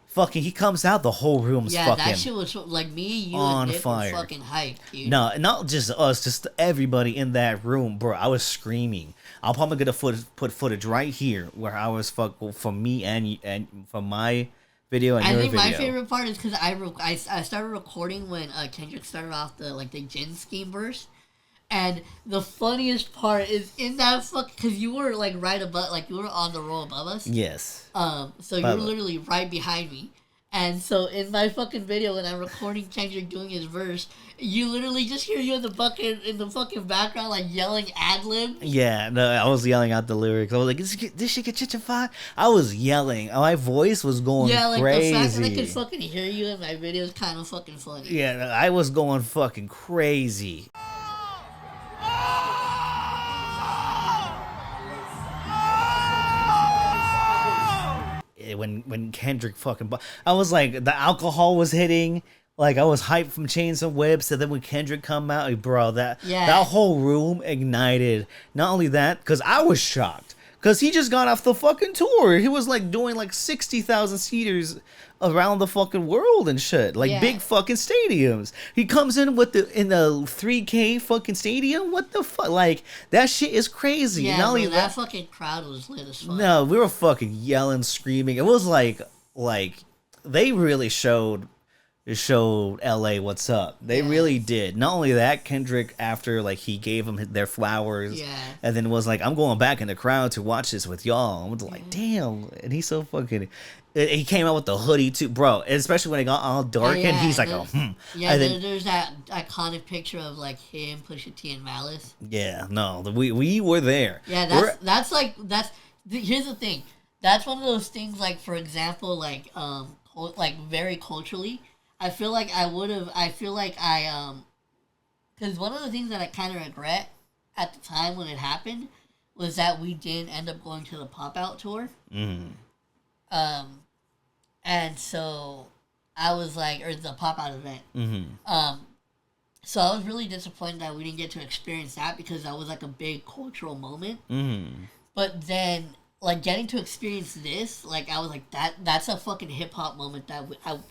Fucking, he comes out, the whole room's fucking that shit was like me, you, on and Nick fire. were fucking hyped, dude. No, not just us, just everybody in that room, bro. I was screaming. I'm probably gonna put footage right here where I was from me and from my video and your video. I think my favorite part is because I started recording when Kendrick started off the Jin scheme verse. And the funniest part is in that because you were like right above, like you were on the row above us. Yes. So you were literally right behind me. And so in my fucking video when I'm recording Kendrick doing his verse, you literally just hear you in the fucking background like yelling ad-lib. Yeah, no, I was yelling out the lyrics. I was like, this shit get gentrified. I was yelling. My voice was going crazy. The fact that I could fucking hear you in my video is kind of fucking funny. Yeah, I was going fucking crazy. When Kendrick fucking, I was like, the alcohol was hitting. Like, I was hyped from Chains and Whips, and then when Kendrick come out, like, bro, that whole room ignited. Not only that, because I was shocked, because he just got off the fucking tour. He was like doing like 60,000 seaters around the fucking world and shit, like big fucking stadiums. He comes in in the 3K fucking stadium. What the fuck? Like, that shit is crazy. Yeah, not only that fucking crowd was lit as fuck. No, we were fucking yelling, screaming. It was like they really showed LA what's up. They really did. Not only that, Kendrick, after like he gave them their flowers, and then was like, I'm going back in the crowd to watch this with y'all. I was like, damn. And he's so fucking. He came out with the hoodie too, bro. Especially when it got all dark, and he's like, Yeah, and then there's that iconic picture of like him, Pusha T, and Malice. Yeah, no, we were there. Yeah, here's the thing. That's one of those things. Like, for example, like very culturally, I feel like because one of the things that I kind of regret at the time when it happened was that we didn't end up going to the Pop Out tour. And so I was like, or the Pop Out event. So I was really disappointed that we didn't get to experience that because that was like a big cultural moment. But then, like, getting to experience this, like, I was like, that's a fucking hip hop moment that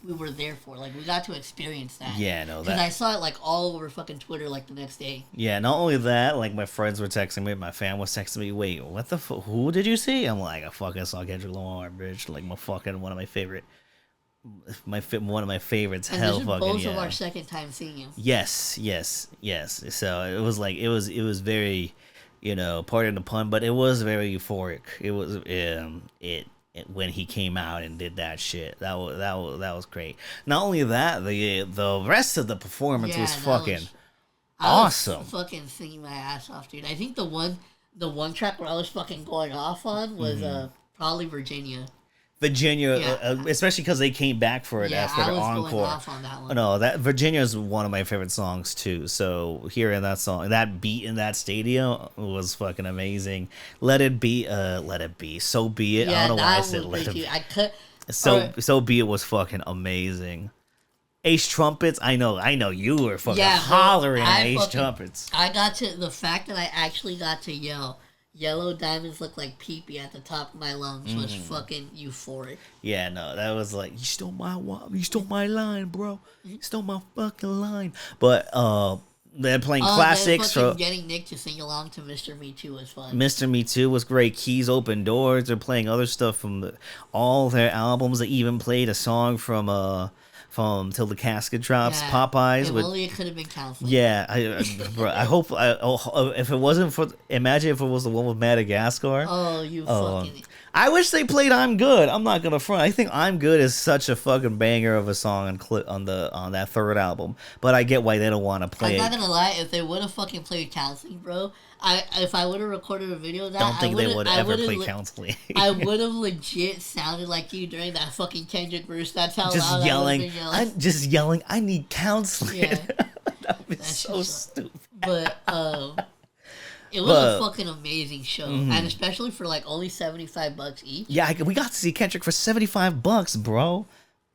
we were there for. Like, we got to experience that. Yeah, no, because I saw it like all over fucking Twitter like the next day. Yeah, not only that, like, my friends were texting me, my fam was texting me, wait, what the fuck? Who did you see? I'm like, I fucking saw Kendrick Lamar, bitch. Like, one of my favorites. And hell, this is fucking both of our second time seeing him. Yes. So it was like it was very, pardon the pun, but it was very euphoric. It was when he came out and did that shit. That was great. Not only that, the rest of the performance was fucking awesome. I was fucking singing my ass off, dude. I think the one track where I was fucking going off on was probably Virginia. Especially because they came back for it after the encore. Going off on that one. No, that Virginia is one of my favorite songs too. So hearing that song, that beat in that stadium was fucking amazing. Let it be, so be it. I don't know why I said let it be. So be it was fucking amazing. Ace Trumpets, I know you were fucking hollering Ace Trumpets. The fact that I actually got to yell, "Yellow diamonds look like pee-pee" at the top of my lungs was fucking euphoric. Yeah, no, that was like, you stole my line, bro. You stole my fucking line. But they're playing classics. Getting Nick to sing along to Mr. Me Too was fun. Mr. Me Too was great. Keys Open Doors. They're playing other stuff from all their albums. They even played a song from Till the Casket Drops, Popeyes. If only it could have been Counseling. Yeah, I hope. If it wasn't for, imagine if it was the one with Madagascar. Oh, you fucking. I wish they played "I'm Good." I'm not gonna front. I think "I'm Good" is such a fucking banger of a song on that third album. But I get why they don't want to play it. I'm not gonna lie. If they would have fucking played Counseling, bro, if I would have recorded a video of that, don't think they would ever play Counseling. I would have legit sounded like you during that fucking Kendrick verse. That's how just loud yelling. I was yelling. I'm just yelling. I need counseling. Yeah. That would be so stupid. But It was a fucking amazing show, and especially for like only $75 each. Yeah, we got to see Kendrick for $75, bro.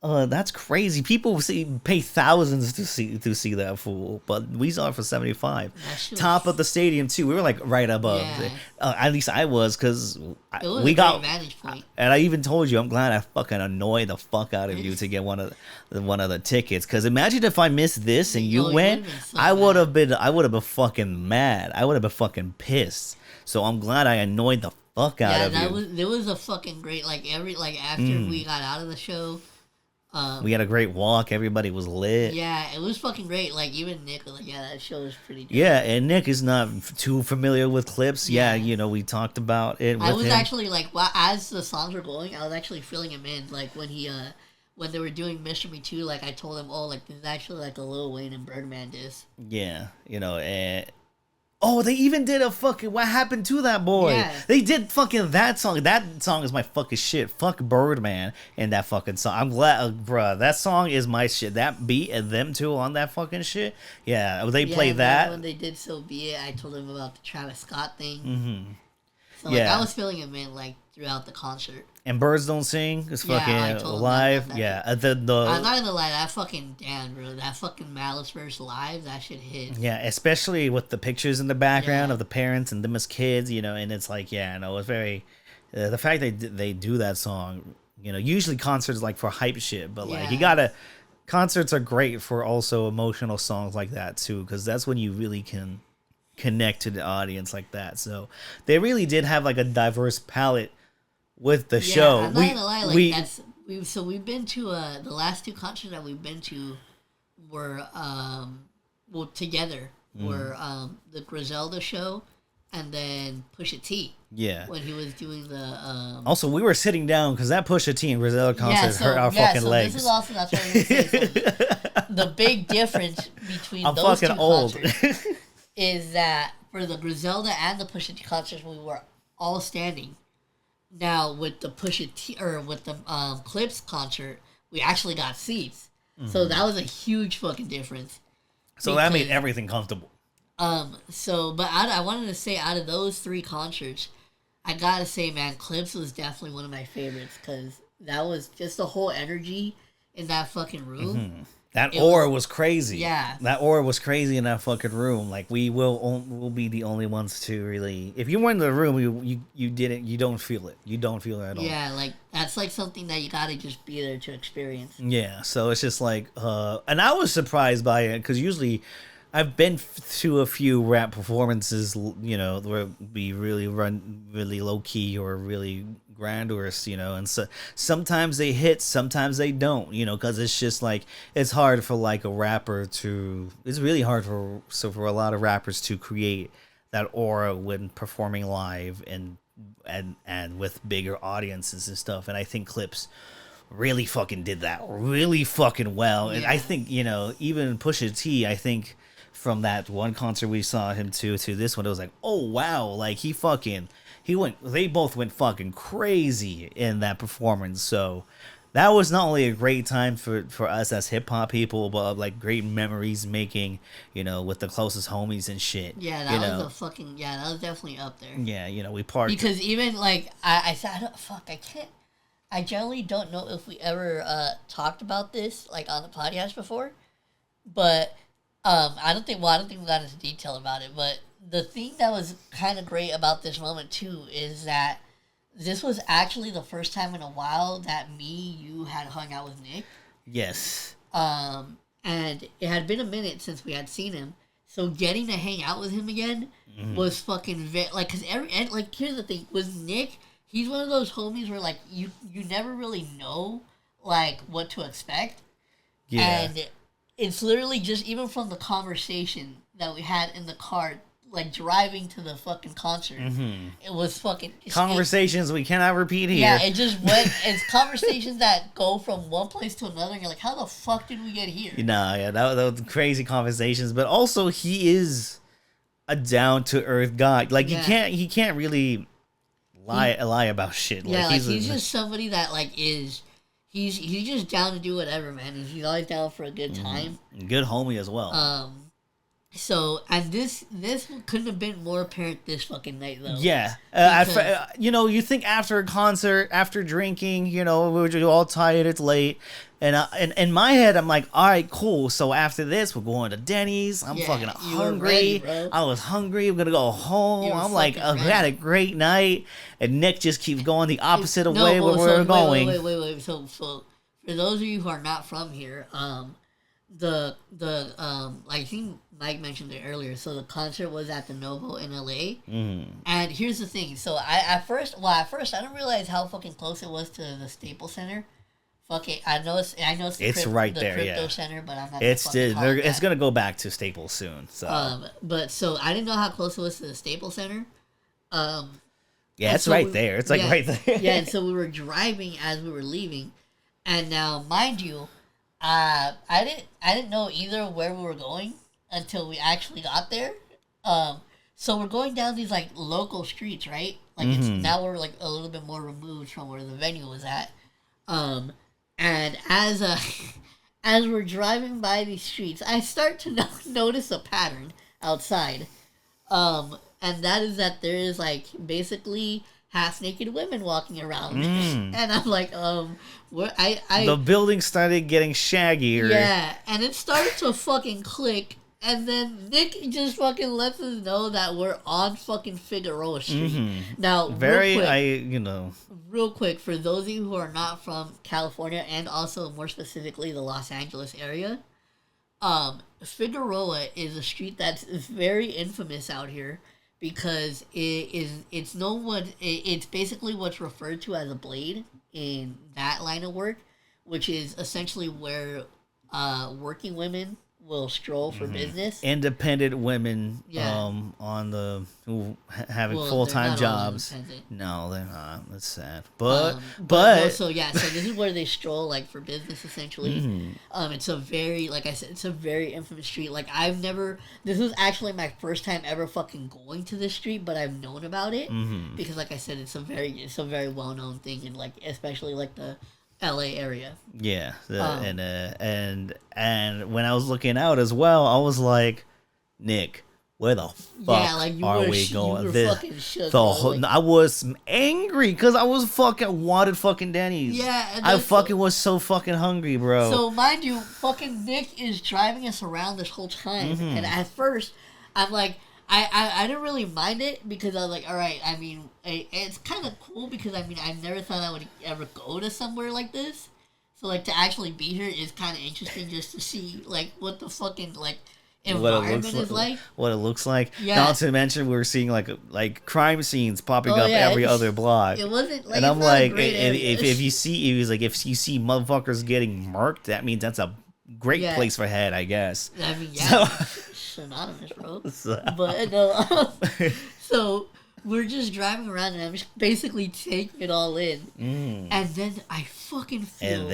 That's crazy. People pay thousands to see that fool, but we saw it for 75. Top of the stadium too. We were like right above. Yeah. At least I was, because we got vantage point. And I even told you, I'm glad I fucking annoyed the fuck out of you to get one of the tickets. Because imagine if I missed this and you went, I would have been fucking mad. I would have been fucking pissed. So I'm glad I annoyed the fuck out of you. There was a fucking great after we got out of the show. We had a great walk. Everybody was lit. Yeah, it was fucking great. Like, even Nick was like, yeah, that show was pretty good. Yeah, and Nick is not too familiar with Clipse. Yeah, we talked about it with I was him. Actually, like, as the songs were going, I was actually filling him in. Like, when when they were doing Mr. Me Too, like, I told him, oh, like, this is actually, like, a Lil Wayne and Birdman diss. Yeah, and... Oh, they even did a fucking What Happened to That Boy. Yeah. They did fucking that song. That song is my fucking shit. Fuck Birdman and that fucking song. I'm glad, bruh. That song is my shit. That beat and them two on that fucking shit. Yeah, they play that. When they did So Be It, I told them about the Travis Scott thing. Mm-hmm. So, like, I was feeling him in, like, throughout the concert. And Birds Don't Sing is fucking live. Yeah, I'm not gonna lie, that fucking bro. That fucking Malice verse live, that shit hit. Yeah, especially with the pictures in the background of the parents and them as kids, and it's like, it's very. The fact that they do that song, usually concerts like for hype shit, but like you gotta. Concerts are great for also emotional songs like that too, because that's when you really can connect to the audience like that. So they really did have like a diverse palette with the show. I'm not gonna lie, like we've been to the last two concerts that we've been to were together were the Griselda show and then Pusha T. Yeah. When he was doing the Also, we were sitting down because that Pusha T and Griselda concert hurt our fucking legs. This is also that's what I was gonna say. So the big difference between those two concerts is that for the Griselda and the Pusha T concerts we were all standing. Now with the with the Clipse concert, we actually got seats, so that was a huge fucking difference. So that made everything comfortable. But I wanted to say, out of those three concerts, I gotta say, man, Clipse was definitely one of my favorites because that was just the whole energy in that fucking room. Mm-hmm. That aura was crazy. Yeah. That aura was crazy in that fucking room. Like, we'll be the only ones to really... If you were in the room, you don't feel it. You don't feel it at all. Yeah, like, that's like something that you gotta just be there to experience. Yeah, so it's just like... and I was surprised by it, because usually... I've been to a few rap performances, where we really run really low key or really grandiose, and so sometimes they hit, sometimes they don't, because it's just like it's hard for like a rapper to. It's really hard for a lot of rappers to create that aura when performing live and with bigger audiences and stuff. And I think Clipse really fucking did that really fucking well. And I think even Pusha T, I think. From that one concert we saw him to this one, it was like, oh wow, like they both went fucking crazy in that performance. So that was not only a great time for us as hip hop people, but like great memories making, with the closest homies and shit. Yeah, that was definitely up there. Yeah, we partied. Because even like I said, I generally don't know if we ever talked about this like on the podcast before, but. I don't think we got into detail about it, but the thing that was kind of great about this moment too is that this was actually the first time in a while that you had hung out with Nick. Yes. And it had been a minute since we had seen him, so getting to hang out with him again was fucking cause here's the thing with Nick, he's one of those homies where like you never really know like what to expect. Yeah. And it's literally just even from the conversation that we had in the car, like driving to the fucking concert. Mm-hmm. It was fucking conversations we cannot repeat here. Yeah, it just went. It's conversations that go from one place to another. And you're like, how the fuck did we get here? That was crazy conversations. But also, he is a down to earth guy. Like he can't really lie about shit. Yeah, like he's just somebody that like is. He's just down to do whatever, man. He's always down for a good time. Good homie as well. So, and this couldn't have been more apparent this fucking night, though. Yeah. Because- You think after a concert, after drinking, we were all tired, it's late. And in my head, I'm like, all right, cool. So after this, we're going to Denny's. I'm fucking you were hungry. ready, bro. I was hungry. I'm going to go home. You were I'm like, fucking we had a great night. And Nick just keeps going the opposite of way where we're going. Wait. So for those of you who are not from here, I think Mike mentioned it earlier. So the concert was at the Novo in LA, and here's the thing. So at first I didn't realize how fucking close it was to the Staples Center. Fuck it, I know it's right the there, Crypto yeah. Center, but I'm not. It's gonna go back to Staples soon. So but so I didn't know how close it was to the Staples Center. Yeah, it's so right there. It's like right there. Yeah, and so we were driving as we were leaving, and now mind you, I didn't know either where we were going until we actually got there. So we're going down these like local streets, right? Like it's now we're like a little bit more removed from where the venue was at. And as as we're driving by these streets, I start to notice a pattern outside. And that is that there is like basically half naked women walking around, and I'm like, where the building started getting shaggier. Yeah, and it started to fucking click, and then Nick just fucking lets us know that we're on fucking Figueroa Street. Now, real quick, for those of you who are not from California and also more specifically the Los Angeles area, Figueroa is a street that's very infamous out here. Because it's basically what's referred to as a blade in that line of work, which is essentially where working women will stroll for business. Independent women, who having full-time jobs. No, they're not. That's sad. But so this is where they stroll like for business essentially. It's a very, like I said, it's a very infamous street. Like this was actually my first time ever fucking going to this street, but I've known about it because, like I said, it's a very well-known thing in like especially like the LA area. Yeah, and when I was looking out as well, I was like, Nick, where the fuck are we going? You were fucking shook, I was angry because I was fucking wanted fucking Denny's. Yeah, and I fucking was so fucking hungry, bro. So mind you, fucking Nick is driving us around this whole time, and at first, I'm like, I didn't really mind it because I was like, all right, I mean, it's kind of cool because, I mean, I never thought I would ever go to somewhere like this. So, like, to actually be here is kind of interesting just to see, like, what the fucking, like, environment is like. What it looks like. Yeah. Not to mention we were seeing, like crime scenes popping up every other block. It wasn't, like, and I'm like, if you see motherfuckers getting murked, that means that's a great place for head, I guess. I mean, yeah. Synonymous, bro. But no, so we're just driving around and I'm just basically taking it all in, and then I fucking feel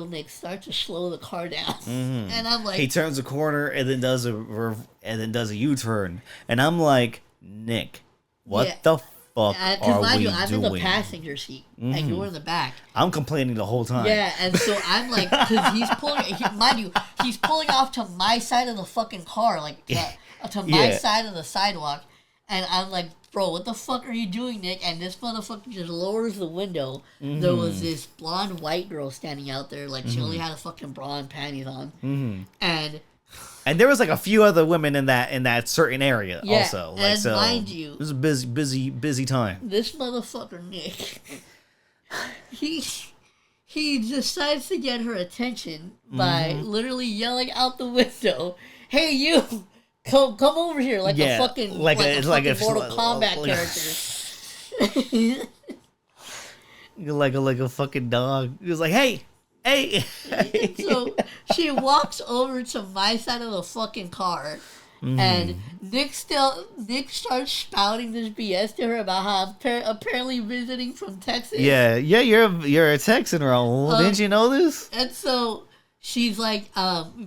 Nick start to slow the car down, and I'm like, he turns a corner and then does a U-turn, and I'm like, Nick, what the fuck are we doing? I'm in the passenger seat, and you're in the back. I'm complaining the whole time. Yeah, and so I'm like, because he's pulling off to my side of the fucking car, like to my side of the sidewalk, and I'm like, bro, what the fuck are you doing, Nick? And this motherfucker just lowers the window. There was this blonde white girl standing out there, like she only had a fucking bra and panties on, and there was like a few other women in that certain area also. Like, and so mind you, it was a busy time. This motherfucker Nick, he decides to get her attention by literally yelling out the window, "Hey you, come over here!" Like a fucking like a Mortal Kombat character. like a fucking dog. He was like, hey. So she walks over to my side of the fucking car, and Nick starts spouting this BS to her about how I'm apparently visiting from Texas. Yeah, you're a Texan, Raul. Didn't you know this? And so she's like,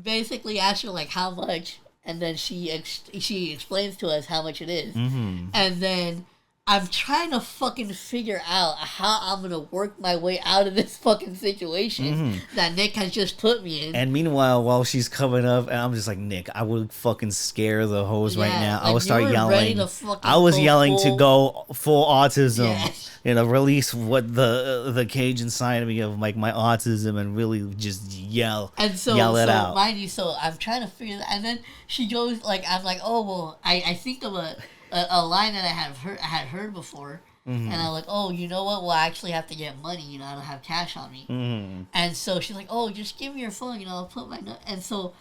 basically asks her like how much, and then she explains to us how much it is, and then I'm trying to fucking figure out how I'm gonna work my way out of this fucking situation that Nick has just put me in. And meanwhile, while she's coming up, and I'm just like, Nick, I would fucking scare the hoes right now. I would start yelling. I was yelling to go full autism. Yes. Release what the cage inside of me of like my autism and really just yell it out. Mind you, so I'm trying to figure that, and then she goes like, I'm like, oh well, I think of a line that I had heard before, and I'm like, oh, you know what? Well, I actually have to get money. I don't have cash on me. And so she's like, oh, just give me your phone. I'll put my and so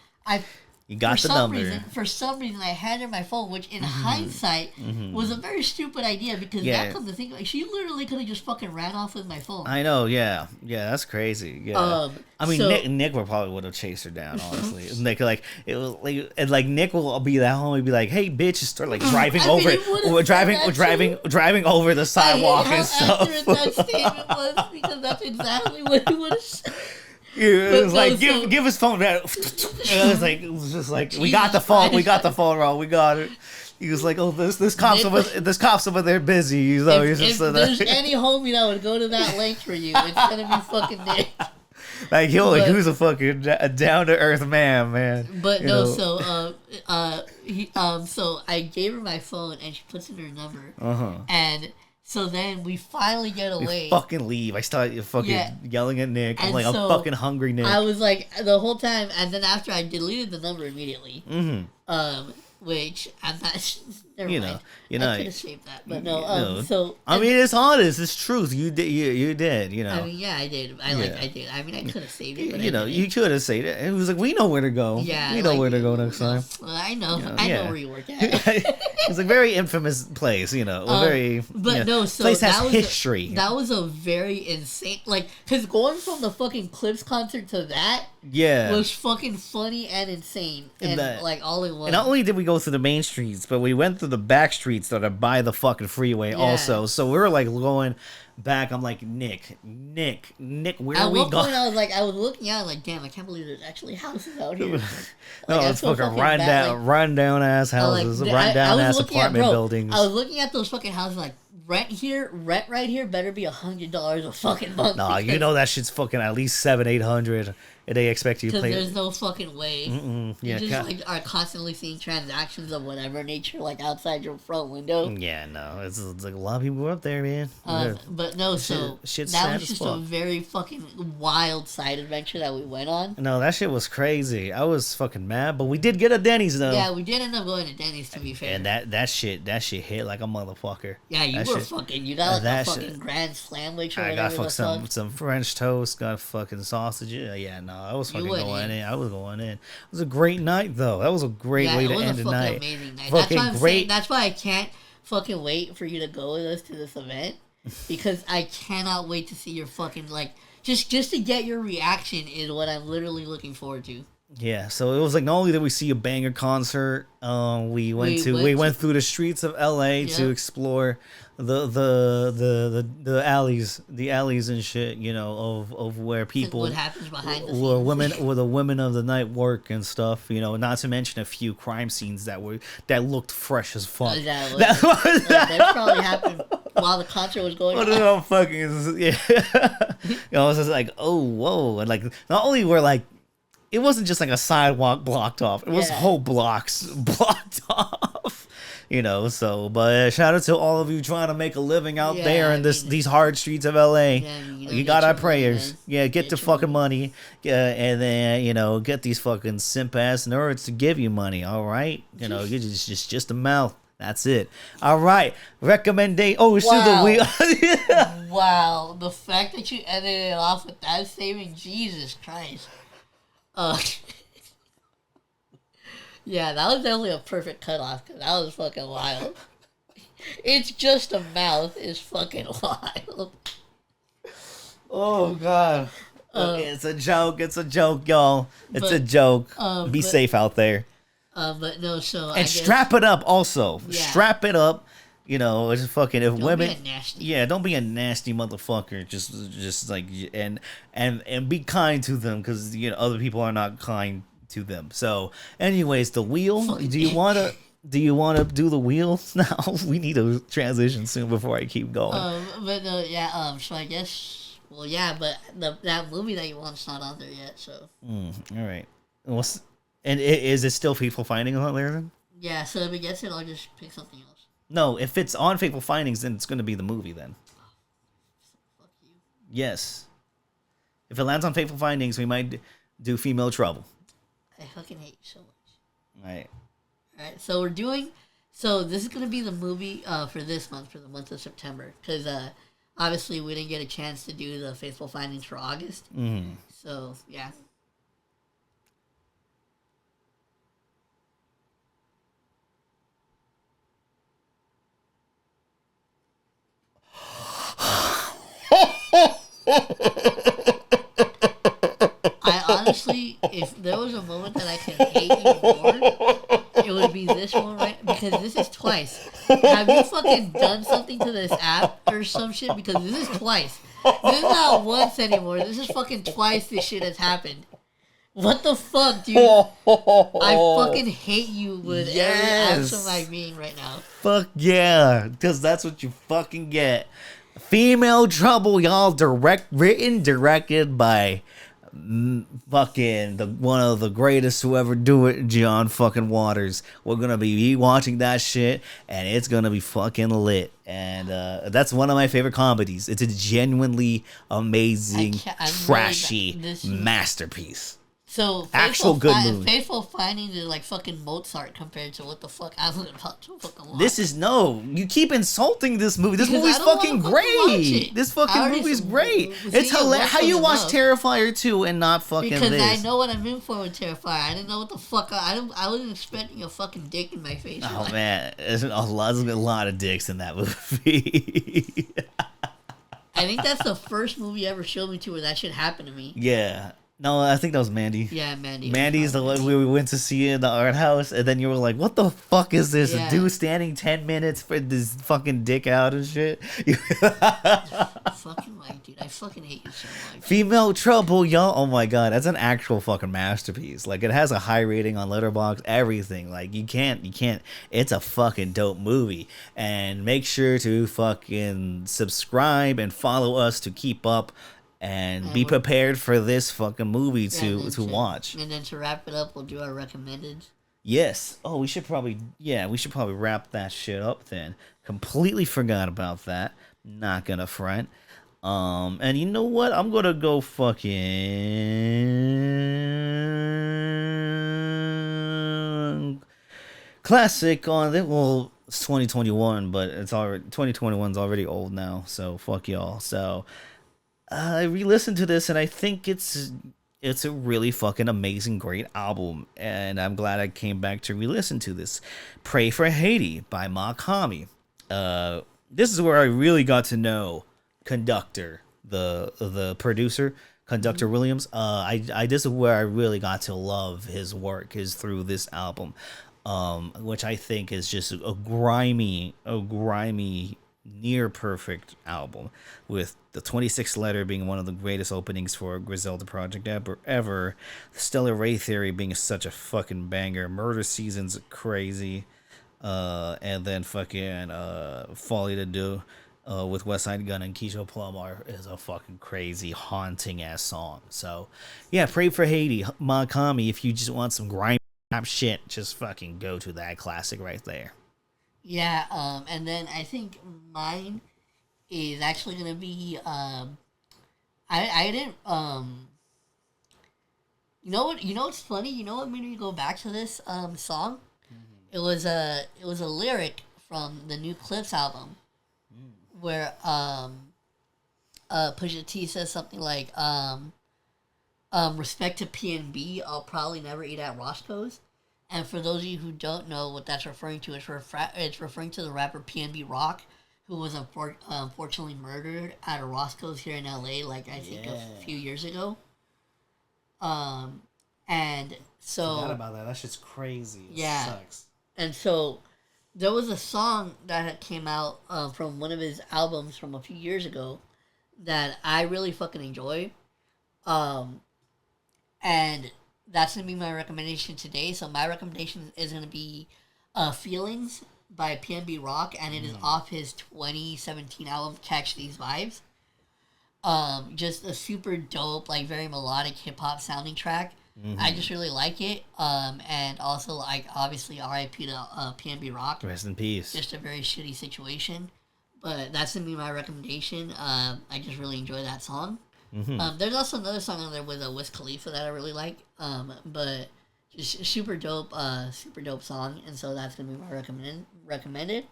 You got the number. For some reason, I handed her my phone, which in hindsight was a very stupid idea because that comes to think, like, she literally could have just fucking ran off with my phone. I know, yeah, that's crazy. Yeah, I mean, Nick probably would have chased her down. Honestly, Nick Nick will be that home and be like, "Hey, bitch," and start like driving driving over the sidewalk and stuff. That statement was because that's exactly what he would have said. Yeah, it was like, give his phone back. It was just like, we got the phone wrong, we got it. He was like, oh, this cop's over there busy. If there's any homie that would go to that length for you, it's gonna be fucking Nick. Like, who's a fucking down to earth man. But so I gave her my phone and she puts in her number, and. So then we finally get away. We fucking leave. I started yelling at Nick. I'm like, I'm fucking hungry, Nick. I was like, the whole time, and then after I deleted the number immediately. Which I'm not. Never mind. I could have saved that, but no. So I mean, it's honest. It's truth. You did. You did. I mean, yeah, I did. I did. I mean, I could have saved it. But you could have saved it. It was like, we know where to go. Yeah, we know where to go next time. Well, I know. I know where you work at. It's a very infamous place. So place has history. That was a very insane. Because going from the fucking Clipse concert to that. Yeah. Was fucking funny and insane. And all in one. And not only did we go through the main streets, but we went through the back streets that are by the fucking freeway also. So we were like going back. I'm like, Nick, where are we going? At one point I was looking out like, damn, I can't believe there's actually houses out here. It's fucking run down ass houses, run down ass apartment buildings. I was looking at those fucking houses like, rent right here better be $100 a fucking month. Nah, that shit's fucking at least $700-800. And they expect you to play. There's no fucking way. Yeah, you just are constantly seeing transactions of whatever nature outside your front window. Yeah, no, it's like a lot of people were up there, man. But no, so that was just a very fucking wild side adventure that we went on. No, that shit was crazy. I was fucking mad, but we did get a Denny's though. Yeah, we did end up going to Denny's, to be fair. And that shit hit like a motherfucker. Yeah, you got a fucking Grand Slam which I got some French toast, got fucking sausage. Yeah, no. I was fucking going in. I was going in. It was a great night, though. That was a great way to end the night. Amazing night. That's why I'm saying. That's why I can't fucking wait for you to go with us to this event because I cannot wait to see your fucking just to get your reaction is what I'm literally looking forward to. Yeah, so it was like not only did we see a banger concert, we went through the streets of LA to explore the alleys and shit, of where people what happens behind the scenes. where the women of the night work and stuff, not to mention a few crime scenes that looked fresh as fuck. That probably happened while the concert was going on. I was just like, oh whoa, and not only were it wasn't just a sidewalk blocked off. It was whole blocks blocked off. But shout out to all of you trying to make a living out there in these hard streets of LA. Yeah, you got our prayers. Man. Yeah, get the fucking money. And then, get these fucking simp ass nerds to give you money, all right? You just a mouth. That's it. All right. Recommendation. Oh, wow. The wheel. Wow. The fact that you ended it off with that statement, Jesus Christ. Yeah, that was definitely a perfect cutoff because that was fucking wild. It's just a mouth is fucking wild. Oh God! It's a joke. It's a joke, y'all. It's a joke. Be safe out there. But no, so and strap it up. Also, strap it up. It's fucking if don't women. Be a nasty. Yeah, don't be a nasty motherfucker. Just and be kind to them because other people are not kind to them. So, anyways, the wheel. Do you want to? do you want to do the wheels now? We need to transition soon before I keep going. So I guess, well, yeah, but that movie that you watched not on there yet, so. All right. Is it still Fateful Findings on there then? Yeah, so if it gets it, I'll just pick something else. No, if it's on Fateful Findings, then it's going to be the movie then. Fuck you. Yes. If it lands on Fateful Findings, we might do Female Trouble. I fucking hate you so much. Right. Alright, so this is gonna be the movie for this month, for the month of September, because obviously we didn't get a chance to do the Faithful Findings for August. Mm-hmm. So yeah. I honestly, if there was a moment that I could hate you more, it would be this one, right? Because this is twice. Have you fucking done something to this app or some shit? Because this is twice. This is not once anymore. This is fucking twice this shit has happened. What the fuck, dude? I fucking hate you with every ounce of my being right now. Fuck yeah, because that's what you fucking get. Female Trouble, y'all. Directed by fucking one of the greatest to ever do it, John fucking Waters. We're gonna be watching that shit, and it's gonna be fucking lit. And that's one of my favorite comedies. It's a genuinely amazing, trashy masterpiece. So actual good movie. Faithful Findings is like fucking Mozart compared to what the fuck I was about to fucking watch. This is you keep insulting this movie. This movie's fucking great. This fucking movie's great. It's hilarious. How you watch Terrifier 2 and not fucking because this? I know what I'm in for with Terrifier. I didn't know what the fuck I wasn't expecting a fucking dick in my face. Oh man, there's a lot of dicks in that movie. I think that's the first movie you ever showed me to where that shit happened to me. Yeah. No, I think that was Mandy. Yeah, Mandy. Mandy's the one we went to see in the art house, and then you were like, what the fuck is this? Yeah. A dude standing 10 minutes for this fucking dick out and shit? Fucking right, dude. I fucking hate you so much. Female Trouble, y'all. Oh my god, that's an actual fucking masterpiece. Like, it has a high rating on Letterboxd, everything. Like, you can't. It's a fucking dope movie. And make sure to fucking subscribe and follow us to keep up. And be prepared for this fucking movie to watch. And then to wrap it up, we'll do our recommended. Yes. Oh, we should probably wrap that shit up then. Completely forgot about that. Not gonna front. And you know what? I'm gonna go fucking classic on it. Well, it's 2021, but it's already 2021's already old now. So fuck y'all. So. I re-listened to this and I think it's a really fucking amazing, great album, and I'm glad I came back to re-listen to this. Pray for Haiti by Makami. This is where I really got to know Conductor, the producer, Conductor Williams. This is where I really got to love his work, is through this album, which I think is just a grimy near perfect album, with the 26th Letter being one of the greatest openings for a Griselda project ever. Stellar Ray Theory being such a fucking banger. Murder Season's crazy. And then fucking Folly to Do with Westside Gun and Keisha Plum is a fucking crazy, haunting ass song. So yeah, Pray for Haiti, Makami. If you just want some grimy rap shit, just fucking go to that classic right there. Yeah, and then I think mine is actually gonna be I didn't you know what's funny? You know what made me go back to this song? Mm-hmm. It was a lyric from the new Clipse album where Pusha T says something like respect to PNB, I'll probably never eat at Roscoe's. And for those of you who don't know what that's referring to, it's referring to the rapper PNB Rock, who was unfortunately murdered at a Roscoe's here in LA, like I think a few years ago. And so I forgot about that. That shit's crazy. It sucks. And so there was a song that had came out from one of his albums from a few years ago that I really fucking enjoy. And that's going to be my recommendation today. So my recommendation is going to be Feelings by PNB Rock, and it is off his 2017 album Catch These Vibes. Just a super dope, like very melodic hip hop sounding track. I just really like it. And also like obviously R.I.P. to PNB Rock. Rest in peace. Just a very shitty situation, but that's gonna be my recommendation. I just really enjoy that song. There's also another song on there with Wiz Khalifa that I really like. But just super dope song, and so that's gonna be my recommended.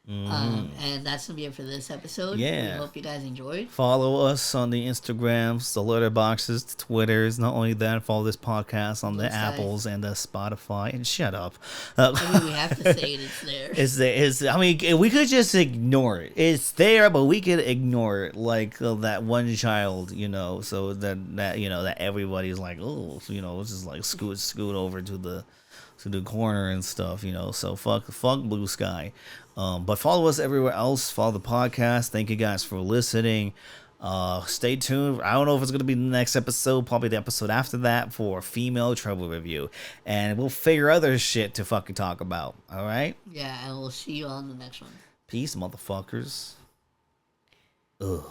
And that's gonna be it for this episode. Yeah. We hope you guys enjoyed. Follow us on the Instagrams, the Letterboxes, the Twitters. Not only that, follow this podcast on the Apples and the Spotify. And shut up. I mean, we have to say it. It's there. It's there. I mean, we could just ignore it. It's there, but we could ignore it, like that one child, so that everybody's like, oh, it's just like scoot over to the corner and stuff, So fuck Blue Sky. But follow us everywhere else. Follow the podcast. Thank you guys for listening. Stay tuned. I don't know if it's going to be the next episode, probably the episode after that for Female Trouble Review. And we'll figure other shit to fucking talk about. All right? Yeah, and we'll see you on the next one. Peace, motherfuckers. Ugh.